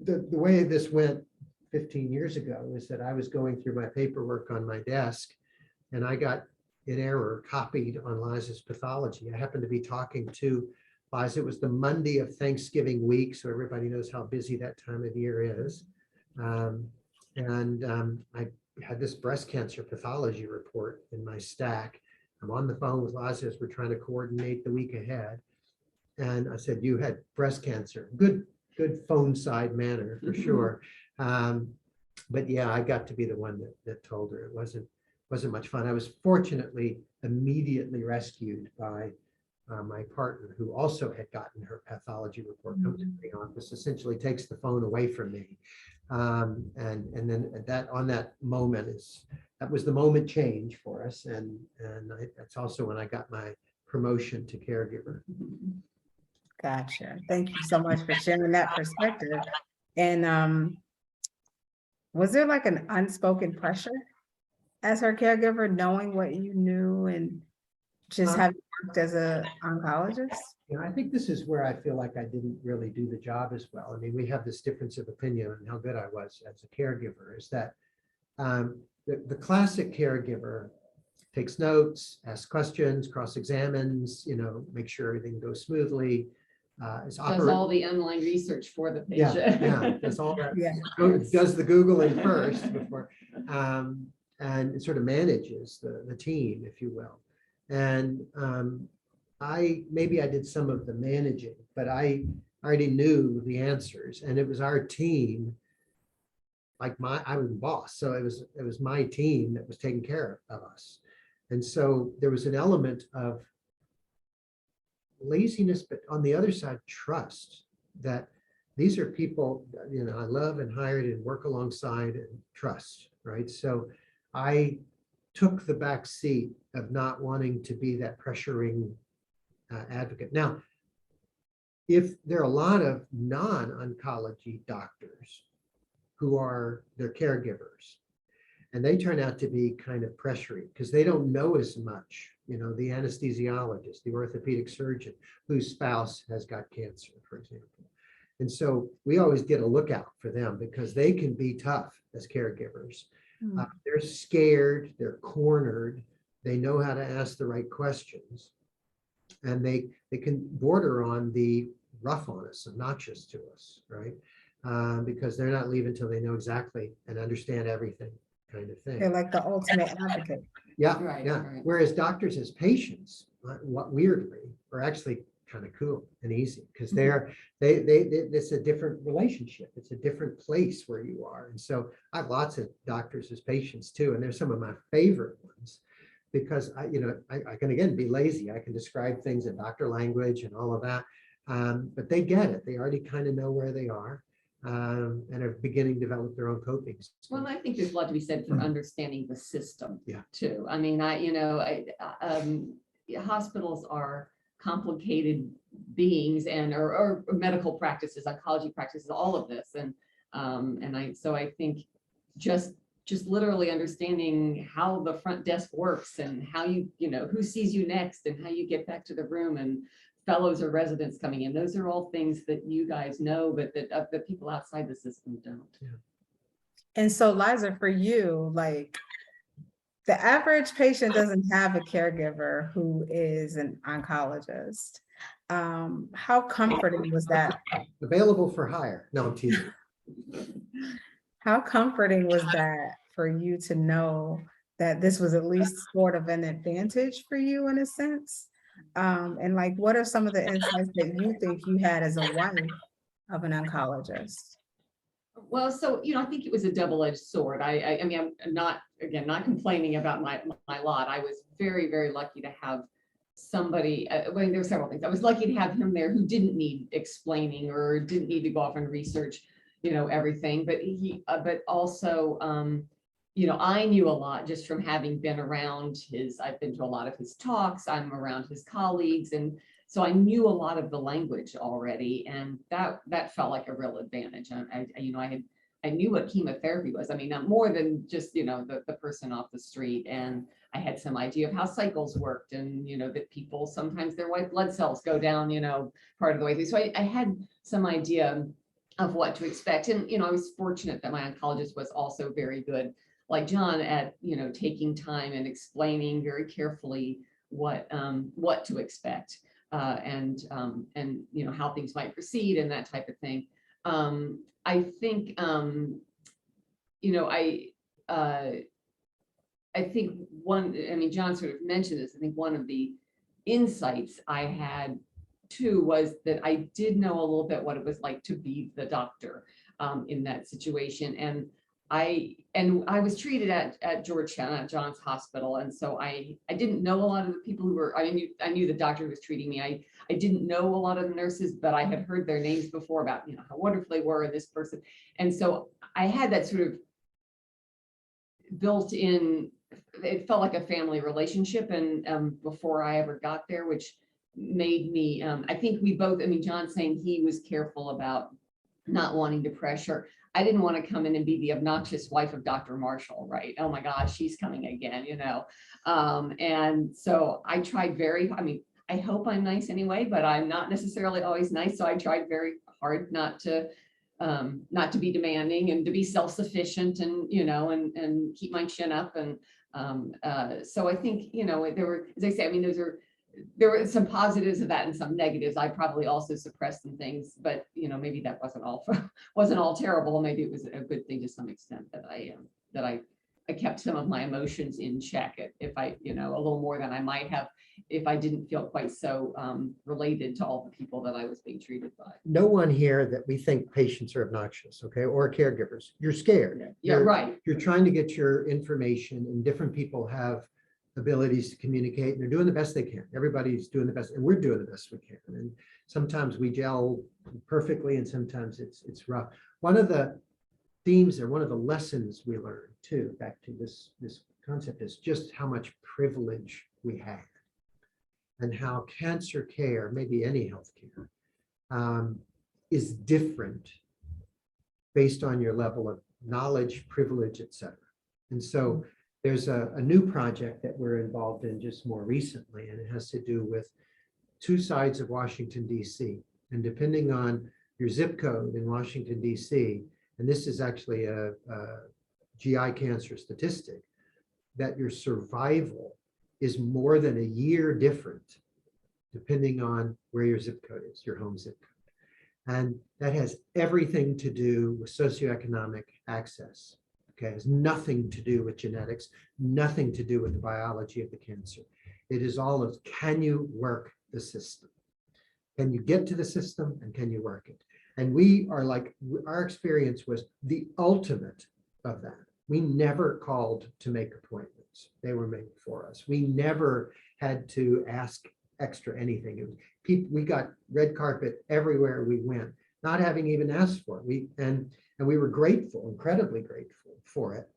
the way this went 15 years ago is that I was going through my paperwork on my desk and I got in error copied on Liza's pathology. I happened to be talking to Liza. It was the Monday of Thanksgiving week, so everybody knows how busy that time of year is. I had this breast cancer pathology report in my stack. I'm on the phone with Liza as we're trying to coordinate the week ahead. And I said, you had breast cancer. Good phone side manner for sure. But yeah, I got to be the one that told her. It wasn't much fun. I was fortunately immediately rescued by my partner, who also had gotten her pathology report, comes to the office, essentially takes the phone away from me. And then on that moment that was the moment change for us. And that's also when I got my promotion to caregiver. Gotcha. Thank you so much for sharing that perspective. And was there like an unspoken pressure as her caregiver, knowing what you knew and just having worked as an oncologist? I think this is where I feel like I didn't really do the job as well. I mean, we have this difference of opinion on how good I was as a caregiver, is that the classic caregiver takes notes, asks questions, cross-examines, make sure everything goes smoothly. Does all the online research for the patient. Yeah, does all that. Yeah. Does the Googling first before, and it sort of manages the team, if you will. And maybe I did some of the managing, but I already knew the answers, and it was our team. Like I was the boss, so it was my team that was taking care of us. And so there was an element of laziness, but on the other side, trust that these are people, I love and hired and work alongside, and trust, right? So I took the back seat of not wanting to be that pressuring advocate. Now, if there are a lot of non-oncology doctors who are their caregivers, and they turn out to be kind of pressuring because they don't know as much, the anesthesiologist, the orthopedic surgeon whose spouse has got cancer, for example. And so we always get a lookout for them because they can be tough as caregivers. They're scared, they're cornered, they know how to ask the right questions, and they can border on the rough on us, obnoxious to us, right? Because they're not leaving until they know exactly and understand everything, kind of thing. They're like the ultimate advocate. Yeah, Right, yeah. right. Whereas doctors as patients, weirdly, are actually kind of cool and easy because it's a different relationship. It's a different place where you are. And so I have lots of doctors as patients too, and they're some of my favorite ones because I can again be lazy. I can describe things in doctor language and all of that. But they get it. They already kind of know where they are, and are beginning to develop their own coping skills. Well, I think there's a lot to be said for understanding the system. Yeah. Too. I mean, hospitals are complicated beings or medical practices, oncology practices, all of this. So I think just literally understanding how the front desk works and how who sees you next and how you get back to the room and fellows or residents coming in. Those are all things that you guys know, but that the people outside the system don't. Yeah. And so Liza, for you, like the average patient doesn't have a caregiver who is an oncologist. How comforting was that? Available for hire. No, I'm teasing. How comforting was that for you to know that this was at least sort of an advantage for you in a sense? And like, what are some of the insights that you think you had as a wife of an oncologist? Well, so, I think it was a double-edged sword. I mean, I'm not complaining about my lot. I was very, very lucky to have somebody, well, there were several things. I was lucky to have him there who didn't need explaining or didn't need to go off and research, everything, but also, I knew a lot just from having been around I've been to a lot of his talks, I'm around his colleagues. And so I knew a lot of the language already, and that felt like a real advantage. I knew what chemotherapy was. I mean, not more than just, the person off the street. And I had some idea of how cycles worked and, that people, sometimes their white blood cells go down, part of the way through. So I had some idea of what to expect. And, I was fortunate that my oncologist was also very good, like John, at, taking time and explaining very carefully what to expect. And how things might proceed and that type of thing. I think, I think John sort of mentioned this. I think one of the insights I had too was that I did know a little bit what it was like to be the doctor in that situation. And I was treated at Georgetown, at John's Hospital. And so I didn't know a lot of the people who were, I knew the doctor who was treating me. I didn't know a lot of the nurses, but I had heard their names before about, how wonderful they were, this person. And so I had that sort of built in, it felt like a family relationship. And before I ever got there, which made me, I think we both, John saying he was careful about not wanting to pressure. I didn't want to come in and be the obnoxious wife of Dr. Marshall, right? Oh my gosh, she's coming again, And so I tried I hope I'm nice anyway, but I'm not necessarily always nice. So I tried very hard not to be demanding and to be self-sufficient and, and keep my chin up. And so I think, there were, as I say, there were some positives of that and some negatives. I probably also suppressed some things, but maybe that wasn't all terrible. Maybe it was a good thing to some extent that I kept some of my emotions in check. If I, a little more than I might have, if I didn't feel quite so related to all the people that I was being treated by. No one here that we think patients are obnoxious, okay, or caregivers. You're scared. Yeah, right. You're trying to get your information, and different people have abilities to communicate, and they're doing the best they can. Everybody's doing the best, and we're doing the best we can. And sometimes we gel perfectly, and sometimes it's rough. One of the themes or one of the lessons we learned too, back to this concept, is just how much privilege we have, and how cancer care, maybe any healthcare, is different based on your level of knowledge, privilege, etc. And so there's a new project that we're involved in just more recently, and it has to do with two sides of Washington, D.C. And depending on your zip code in Washington, D.C., and this is actually a GI cancer statistic, that your survival is more than a year different depending on where your zip code is, your home zip code. And that has everything to do with socioeconomic access. Okay, it has nothing to do with genetics, nothing to do with the biology of the cancer. It is all of, can you work the system? Can you get to the system, and can you work it? And we are like, our experience was the ultimate of that. We never called to make appointments. They were made for us. We never had to ask extra anything. It was people, we got red carpet everywhere we went, not having even asked for it. And we were grateful, incredibly grateful for it.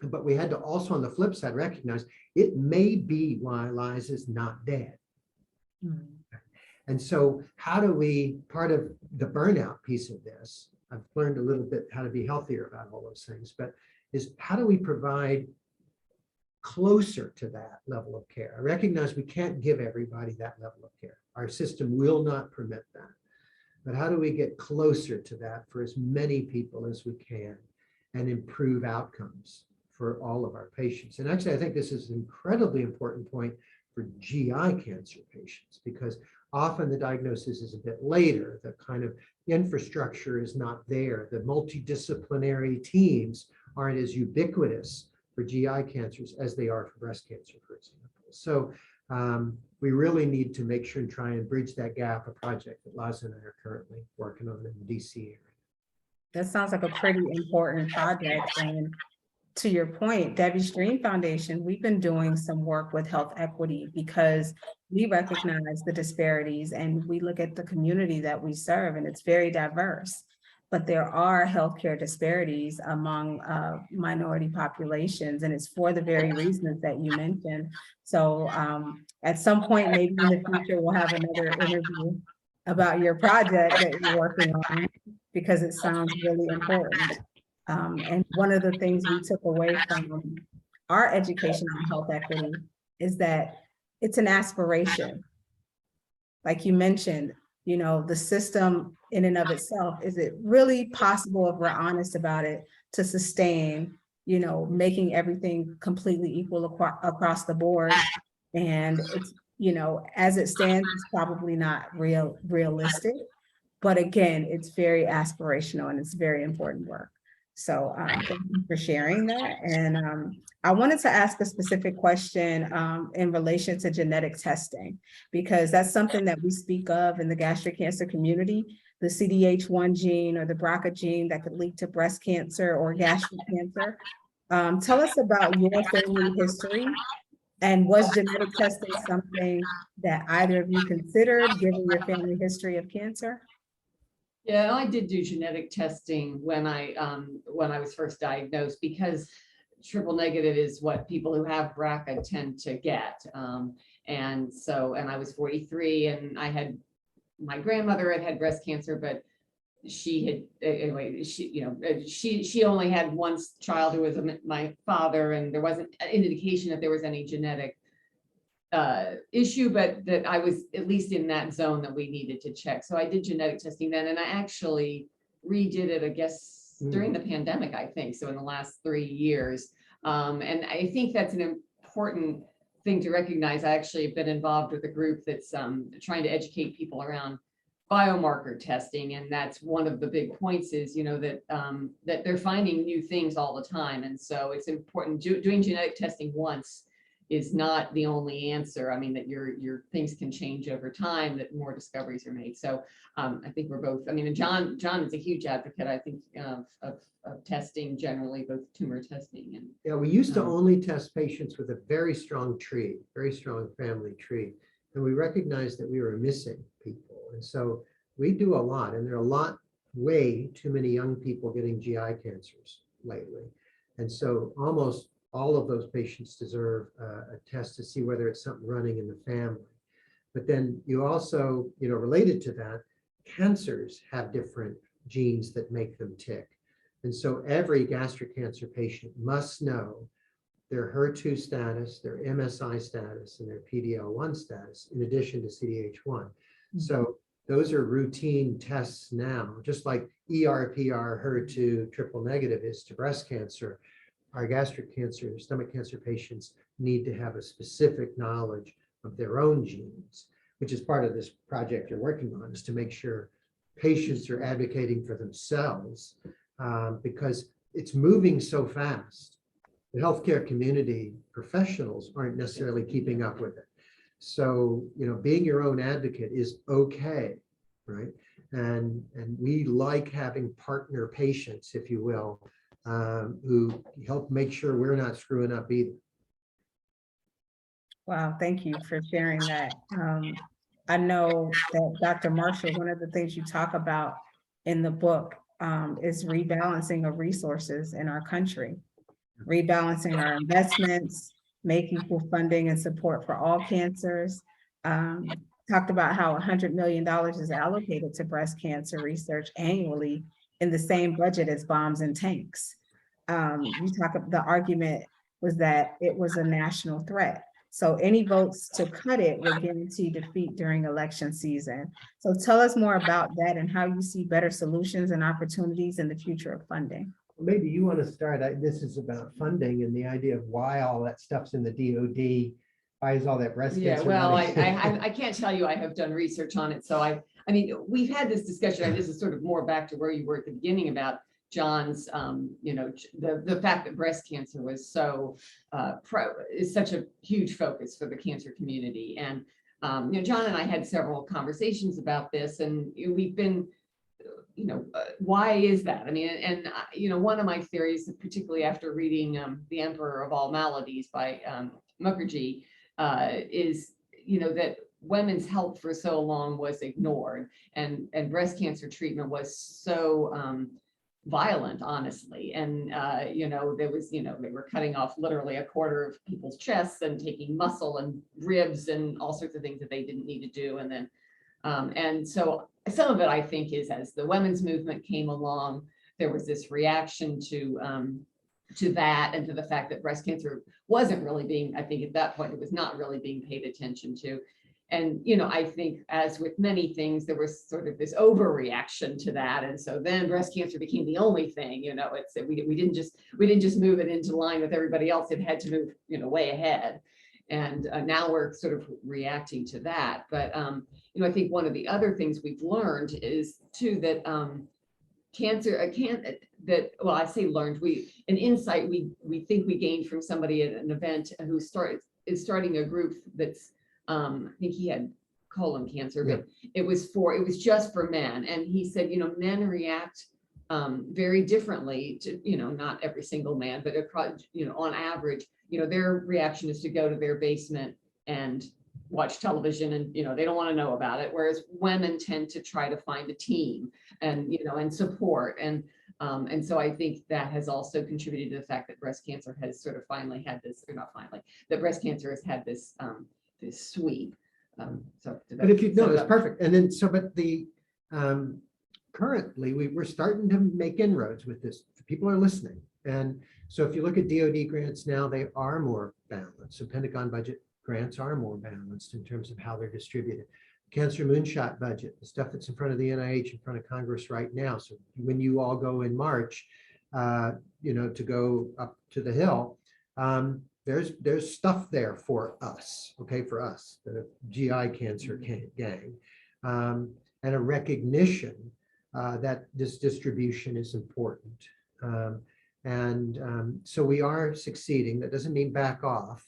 But we had to also, on the flip side, recognize it may be why Liza's not dead. Mm. And so how do we, part of the burnout piece of this, I've learned a little bit how to be healthier about all those things, but is how do we provide closer to that level of care? I recognize we can't give everybody that level of care. Our system will not permit that. But how do we get closer to that for as many people as we can and improve outcomes for all of our patients? And actually, I think this is an incredibly important point for GI cancer patients, because often the diagnosis is a bit later. The kind of infrastructure is not there. The multidisciplinary teams aren't as ubiquitous for GI cancers as they are for breast cancer, for example. So we really need to make sure and try and bridge that gap, a project that Liza and I are currently working on in the DC area. That sounds like a pretty important project. And to your point, Debbie Stream Foundation, we've been doing some work with health equity because we recognize the disparities and we look at the community that we serve, and it's very diverse. But there are healthcare disparities among minority populations, and it's for the very reasons that you mentioned. So at some point, maybe in the future, we'll have another interview about your project that you're working on, because it sounds really important. And one of the things we took away from our education on health equity is that it's an aspiration. Like you mentioned, you know, the system in and of itself, is it really possible, if we're honest about it, to sustain, you know, making everything completely equal across the board? And it's, you know, as it stands, it's probably not realistic. But again, it's very aspirational and it's very important work. So thank you for sharing that. And I wanted to ask a specific question in relation to genetic testing, because that's something that we speak of in the gastric cancer community, the CDH1 gene or the BRCA gene that could lead to breast cancer or gastric cancer. Tell us about your family history, and was genetic testing something that either of you considered given your family history of cancer? Yeah, I did do genetic testing when I was first diagnosed, because triple negative is what people who have BRCA tend to get. And I was 43, and my grandmother had breast cancer, but she had, anyway, she only had one child who was my father, and there wasn't an indication that there was any genetic issue, but that I was at least in that zone that we needed to check. So I did genetic testing then, and I actually redid it, I guess, during the pandemic, I think. So in the last 3 years. And I think that's an important thing to recognize. I actually have been involved with a group that's trying to educate people around biomarker testing. And that's one of the big points is, you know, that they're finding new things all the time. And so it's important. Doing genetic testing once is not the only answer. I mean, that your things can change over time, that more discoveries are made. So I think we're both, I mean, and John is a huge advocate, I think, of testing generally, both tumor testing and. Yeah, we used to only test patients with a very strong tree, very strong family tree. And we recognized that we were missing people. And so we do a lot, and there are way too many young people getting GI cancers lately. And so almost all of those patients deserve a test to see whether it's something running in the family. But then you also, you know, related to that, cancers have different genes that make them tick. And so every gastric cancer patient must know their HER2 status, their MSI status, and their PD-L1 status, in addition to CDH1. Mm-hmm. So those are routine tests now, just like ER/PR, HER2, triple negative is to breast cancer. Our gastric cancer, stomach cancer patients need to have a specific knowledge of their own genes, which is part of this project you're working on, is to make sure patients are advocating for themselves, because it's moving so fast. The healthcare community professionals aren't necessarily keeping up with it. So, you know, being your own advocate is okay, right? And we like having partner patients, if you will, who help make sure we're not screwing up either. Wow, thank you for sharing that. I know that Dr. Marshall, one of the things you talk about in the book is rebalancing of resources in our country, rebalancing our investments, make equal funding and support for all cancers. Talked about how $100 million is allocated to breast cancer research annually in the same budget as bombs and tanks. The argument was that it was a national threat. So any votes to cut it would guarantee defeat during election season. So tell us more about that and how you see better solutions and opportunities in the future of funding. Maybe you want to start. This is about funding and the idea of why all that stuff's in the DOD. Why is all that breast Yeah, cancer? well, money? I can't tell you I have done research on it. So I mean, we've had this discussion, and this is sort of more back to where you were at the beginning about John's, the fact that breast cancer was so is such a huge focus for the cancer community. And John and I had several conversations about this, and we've been, why is that? I mean, and one of my theories, particularly after reading The Emperor of All Maladies by Mukherjee, is that women's health for so long was ignored, and breast cancer treatment was so violent, honestly. And there was, they were cutting off literally a quarter of people's chests and taking muscle and ribs and all sorts of things that they didn't need to do. And then and so some of it, I think, is as the women's movement came along, there was this reaction to that, and to the fact that breast cancer wasn't really being, I think at that point, it was not really being paid attention to. And, I think as with many things, there was sort of this overreaction to that. And so then breast cancer became the only thing, we didn't just move it into line with everybody else. It had to move, way ahead. And now we're sort of reacting to that. But, I think one of the other things we've learned is too, that I say learned, an insight we think we gained from somebody at an event who is starting a group that's, I think he had colon cancer, but it was just for men. And he said, men react very differently to, not every single man, but across, on average, their reaction is to go to their basement and watch television, and they don't want to know about it, whereas women tend to try to find a team and and support, and so I think that has also contributed to the fact that breast cancer has sort of finally had this, or not finally, that breast cancer has had this this sweep. But if you know, it's perfect. And then but the currently we're starting to make inroads with this. People are listening, and so if you look at DoD grants now, they are more balanced. So Pentagon budget grants are more balanced in terms of how they're distributed. Cancer moonshot budget, the stuff that's in front of the NIH, in front of Congress right now. So when you all go in March, to go up to the Hill, there's stuff there for us, for us, the GI cancer gang, and a recognition that this distribution is important. So we are succeeding. That doesn't mean back off.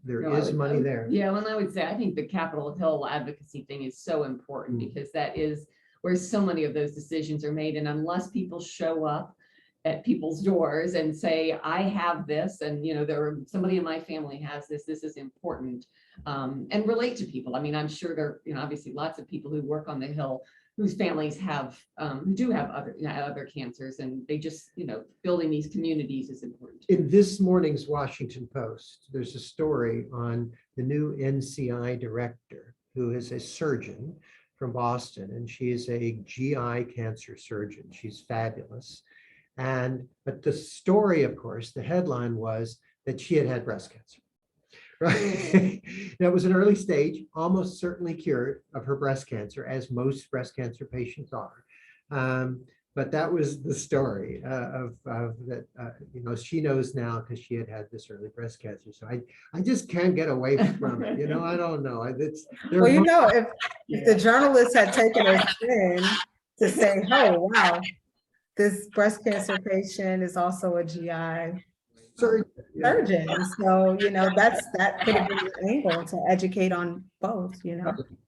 There is money there. Yeah, well, I would say I think the Capitol Hill advocacy thing is so important, because that is where so many of those decisions are made. And unless people show up at people's doors and say, I have this, and somebody in my family has this is important, and relate to people. I mean, I'm sure there are obviously lots of people who work on the Hill whose families have who do have other cancers, and they just building these communities is important. In this morning's Washington Post, there's a story on the new NCI director, who is a surgeon from Boston, and she is a GI cancer surgeon. She's fabulous. But the story, of course, the headline was that she had breast cancer. Right. That was an early stage, almost certainly cured of her breast cancer, as most breast cancer patients are. But that was the story of that. She knows now because she had this early breast cancer. So I just can't get away from it. I don't know. Well, if the journalist had taken a spin to say, oh, wow, this breast cancer patient is also a GI surgeon. So, that could have been an angle to educate on both, I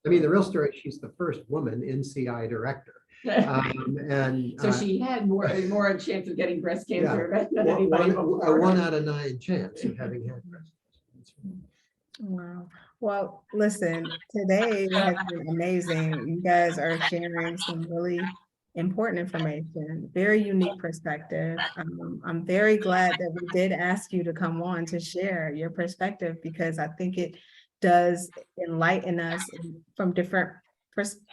mean, the real story, she's the first woman NCI director. So she had more a chance of getting breast cancer than anybody before. A 1 out of 9 chance of having had breast cancer. Wow. Well, listen, today has been amazing. You guys are sharing some really important information, very unique perspective. I'm very glad that we did ask you to come on to share your perspective because I think it does enlighten us from different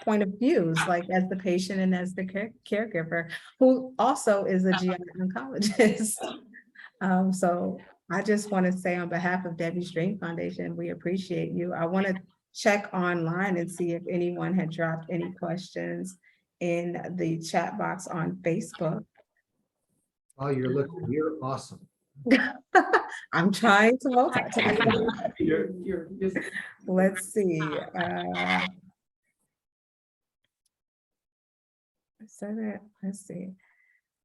point of views, like as the patient and as the caregiver, who also is a GI oncologist. So I just want to say on behalf of Debbie's Dream Foundation, we appreciate you. I want to check online and see if anyone had dropped any questions in the chat box on Facebook. Oh, you're awesome. I'm trying to multitask. You're just. Let's see. Let's see.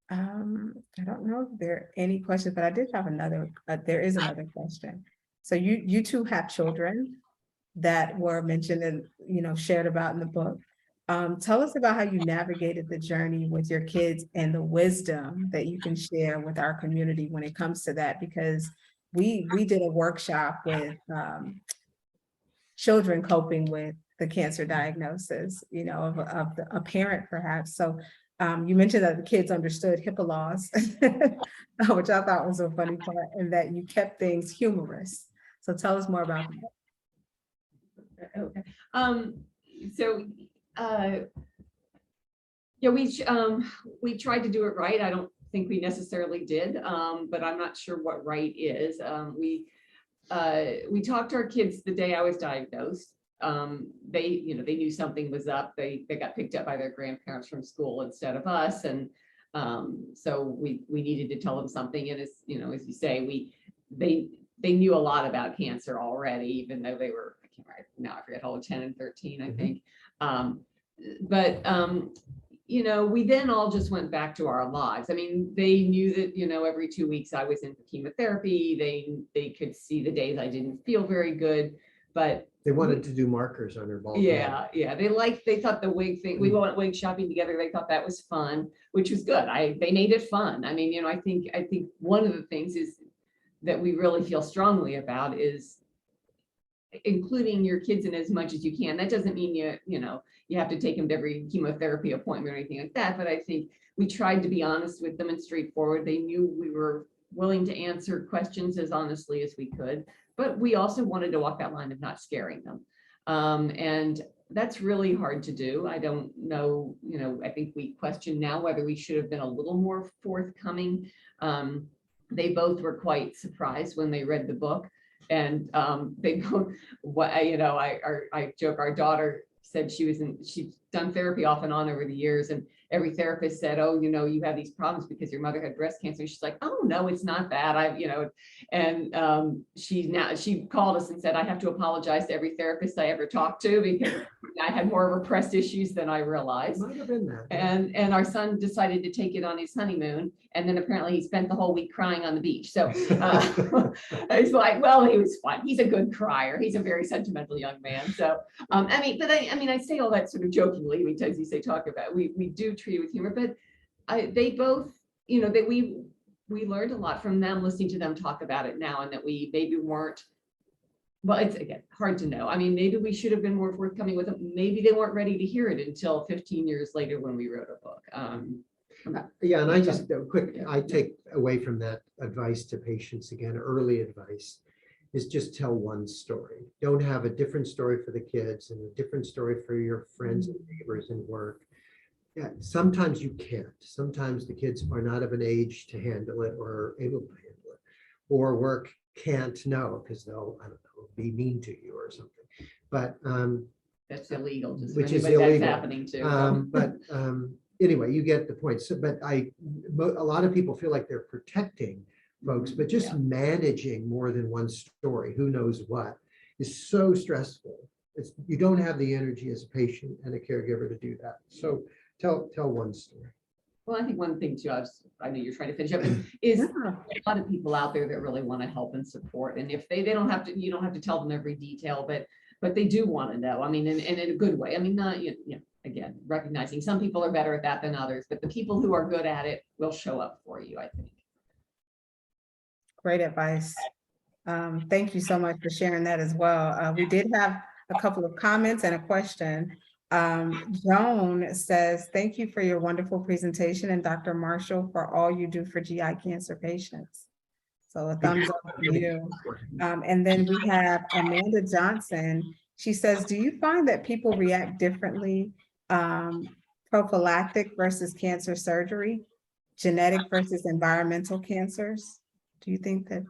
I don't know if there are any questions, but I did have another, there is another question. So you two have children that were mentioned and, shared about in the book. Tell us about how you navigated the journey with your kids and the wisdom that you can share with our community when it comes to that, because we did a workshop with children coping with the cancer diagnosis, of a parent perhaps. So you mentioned that the kids understood HIPAA laws, which I thought was a funny part, and that you kept things humorous. So tell us more about that. Okay. So, yeah, we tried to do it right. I don't think we necessarily did, but I'm not sure what right is. We talked to our kids the day I was diagnosed. They knew something was up. They got picked up by their grandparents from school instead of us, and so we needed to tell them something. And as you say, they knew a lot about cancer already, even though they were, I can't remember now, I forget how old, 10 and 13, I think. We then all just went back to our lives. I mean, they knew that, every 2 weeks I was in chemotherapy. They could see the days I didn't feel very good, but They wanted to do markers on her bald head. yeah. They thought the wig thing, we went wig shopping together. They thought that was fun, which was good. They made it fun. I mean, I think one of the things is that we really feel strongly about is including your kids in as much as you can. That doesn't mean you have to take them to every chemotherapy appointment or anything like that. But I think we tried to be honest with them and straightforward. They knew we were willing to answer questions as honestly as we could, but we also wanted to walk that line of not scaring them. And that's really hard to do. I don't know, I think we question now whether we should have been a little more forthcoming. They both were quite surprised when they read the book. And they both, I joke, our daughter said she's done therapy off and on over the years, and every therapist said, oh, you have these problems because your mother had breast cancer. She's like, oh no, it's not that. And she called us and said, I have to apologize to every therapist I ever talked to because I had more repressed issues than I realized. Might have been that. And our son decided to take it on his honeymoon, and then apparently he spent the whole week crying on the beach. So it's like, well, he was fun. He's a good crier. He's a very sentimental young man. So I say all that sort of jokingly because you say talk about we do treat it with humor, but they both, that we learned a lot from them listening to them talk about it now, and that we maybe weren't. Well, it's again hard to know. I mean, maybe we should have been more forthcoming with them. Maybe they weren't ready to hear it until 15 years later when we wrote a book. Yeah, and I just I take away from that advice to patients again, early advice is just tell one story. Don't have a different story for the kids and a different story for your friends and neighbors and work. Yeah, sometimes you can't. Sometimes the kids are not of an age to handle it or able to handle it, or work can't know because they'll, I don't know, be mean to you or something. But that's illegal. Just which is illegal. illegal. That's happening too. Anyway, you get the point. So, but a lot of people feel like they're protecting folks, but just managing more than one story, who knows what, is so stressful. You don't have the energy as a patient and a caregiver to do that. So tell one story. Well, I think one thing too, I know you're trying to finish up, is a lot of people out there that really want to help and support. And if they don't have to, you don't have to tell them every detail, but they do want to know. I mean, and in a good way. I mean, not, again, recognizing some people are better at that than others, but the people who are good at it will show up for you, I think. Great advice. Thank you so much for sharing that as well. We did have a couple of comments and a question. Joan says, thank you for your wonderful presentation, and Dr. Marshall for all you do for GI cancer patients. So a thumbs up for you. And then we have Amanda Johnson. She says, do you find that people react differently, prophylactic versus cancer surgery, genetic versus environmental cancers? Do you think that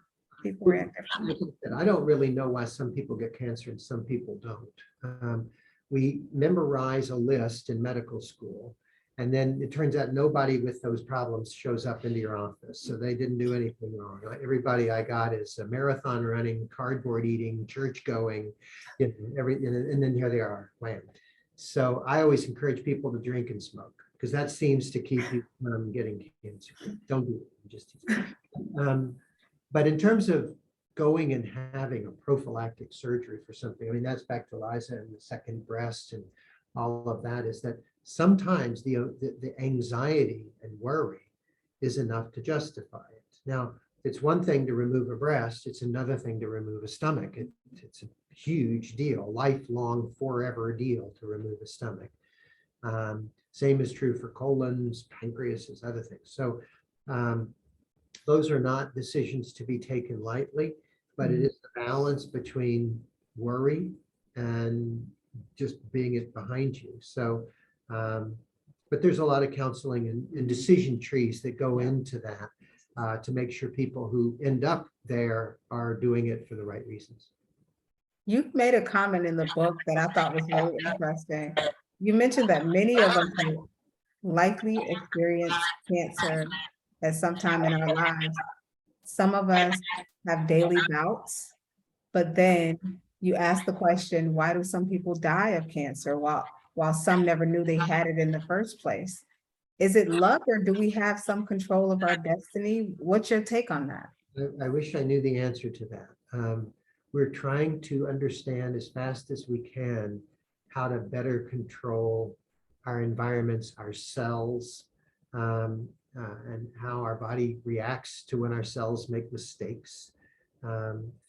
people react differently? I don't really know why some people get cancer and some people don't. We memorize a list in medical school, and then it turns out nobody with those problems shows up into your office. So they didn't do anything wrong. Everybody I got is a marathon running, cardboard eating, church going, and then here they are, wham. So I always encourage people to drink and smoke, because that seems to keep you from getting cancer. Don't do it, just but in terms of going and having a prophylactic surgery for something, I mean, that's back to Liza and the second breast and all of that, is that sometimes the anxiety and worry is enough to justify it. Now, it's one thing to remove a breast, it's another thing to remove a stomach. It's a huge deal, lifelong, forever deal to remove a stomach. Same is true for colons, pancreases, other things. So those are not decisions to be taken lightly, but it is the balance between worry and just being it behind you. So, but there's a lot of counseling and decision trees that go into that to make sure people who end up there are doing it for the right reasons. You made a comment in the book that I thought was really interesting. You mentioned that many of us will likely experience cancer at some time in our lives. Some of us have daily bouts, but then you ask the question, why do some people die of cancer while some never knew they had it in the first place? Is it luck, or do we have some control of our destiny? What's your take on that? I wish I knew the answer to that. We're trying to understand as fast as we can how to better control our environments, our cells, and how our body reacts to when our cells make mistakes.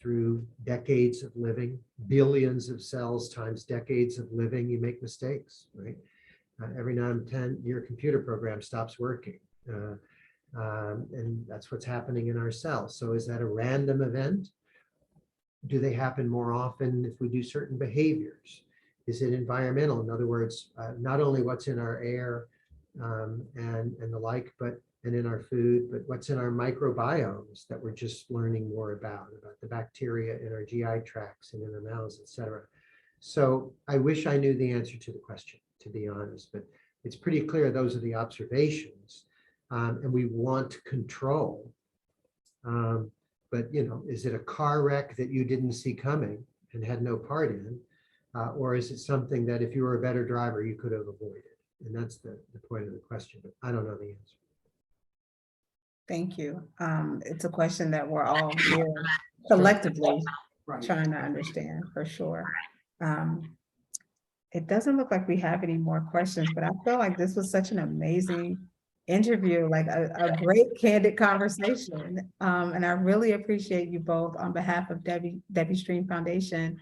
Through decades of living, billions of cells times decades of living, you make mistakes, right? Every now and then your computer program stops working. And that's what's happening in our cells. So is that a random event? Do they happen more often if we do certain behaviors? Is it environmental? In other words, not only what's in our air and the like, but and in our food, but what's in our microbiomes that we're just learning more about the bacteria in our GI tracts and in our mouths, et cetera. So I wish I knew the answer to the question, to be honest, but it's pretty clear those are the observations, and we want control. But you know, is it a car wreck that you didn't see coming and had no part in, or is it something that if you were a better driver, you could have avoided? And that's the point of the question, but I don't know the answer. Thank you. It's a question that we're all here collectively trying to understand, for sure. It doesn't look like we have any more questions, but I feel like this was such an amazing interview, like a great candid conversation. And I really appreciate you both on behalf of Debbie Stream Foundation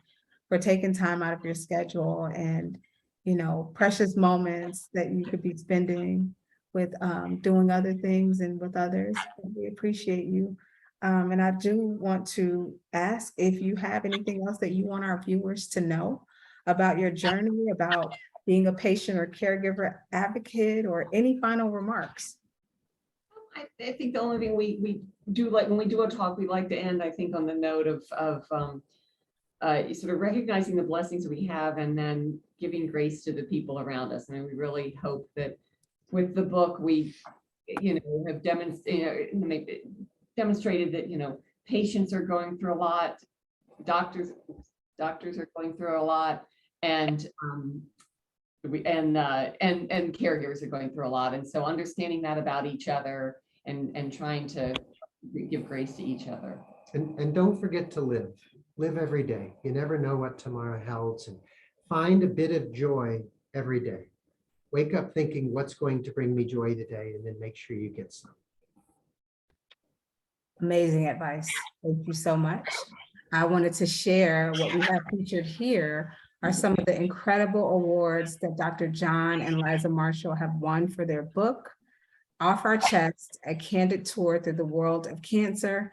for taking time out of your schedule and, you know, precious moments that you could be spending with doing other things and with others. We appreciate you. And I do want to ask if you have anything else that you want our viewers to know about your journey, about being a patient or caregiver advocate, or any final remarks. I think the only thing we do, like when we do a talk, we like to end, I think, on the note of sort of recognizing the blessings we have and then giving grace to the people around us. And we really hope that with the book, we, you know, have demonstrated that, you know, patients are going through a lot, doctors are going through a lot, and caregivers are going through a lot. And so understanding that about each other and trying to give grace to each other. And don't forget to live every day. You never know what tomorrow holds, and find a bit of joy every day. Wake up thinking, what's going to bring me joy today, and then make sure you get some. Amazing advice. Thank you so much. I wanted to share what we have featured here are some of the incredible awards that Dr. John and Liza Marshall have won for their book, Off Our Chest, A Candid Tour Through the World of Cancer.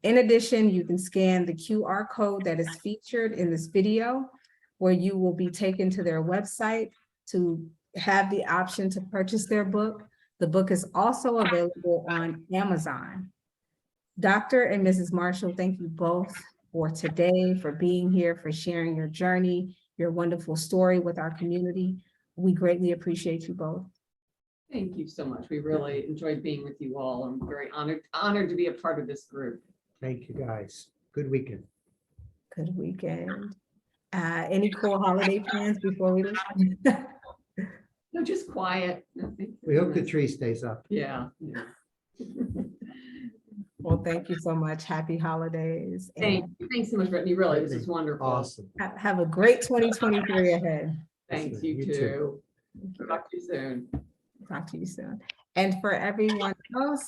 In addition, you can scan the QR code that is featured in this video, where you will be taken to their website to have the option to purchase their book. The book is also available on Amazon. Dr. and Mrs. Marshall, thank you both for today, for being here, for sharing your journey, your wonderful story with our community. We greatly appreciate you both. Thank you so much. We really enjoyed being with you all. I'm very honored to be a part of this group. Thank you, guys. Good weekend. Good weekend. Any cool holiday plans before we leave? No, just quiet. Nothing. We hope the tree stays up. Yeah. Yeah. Well, thank you so much. Happy holidays. Thanks so much, Brittany. Really, this is wonderful. Awesome. Have a great 2023 ahead. Thanks, You you too. too. Talk to you soon. Talk to you soon. And for everyone else,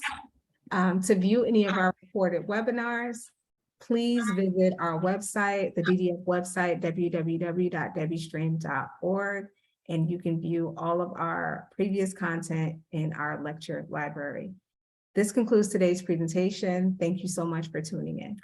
to view any of our recorded webinars, please visit our website, the DDF website, www.debbiestream.org, and you can view all of our previous content in our lecture library. This concludes today's presentation. Thank you so much for tuning in.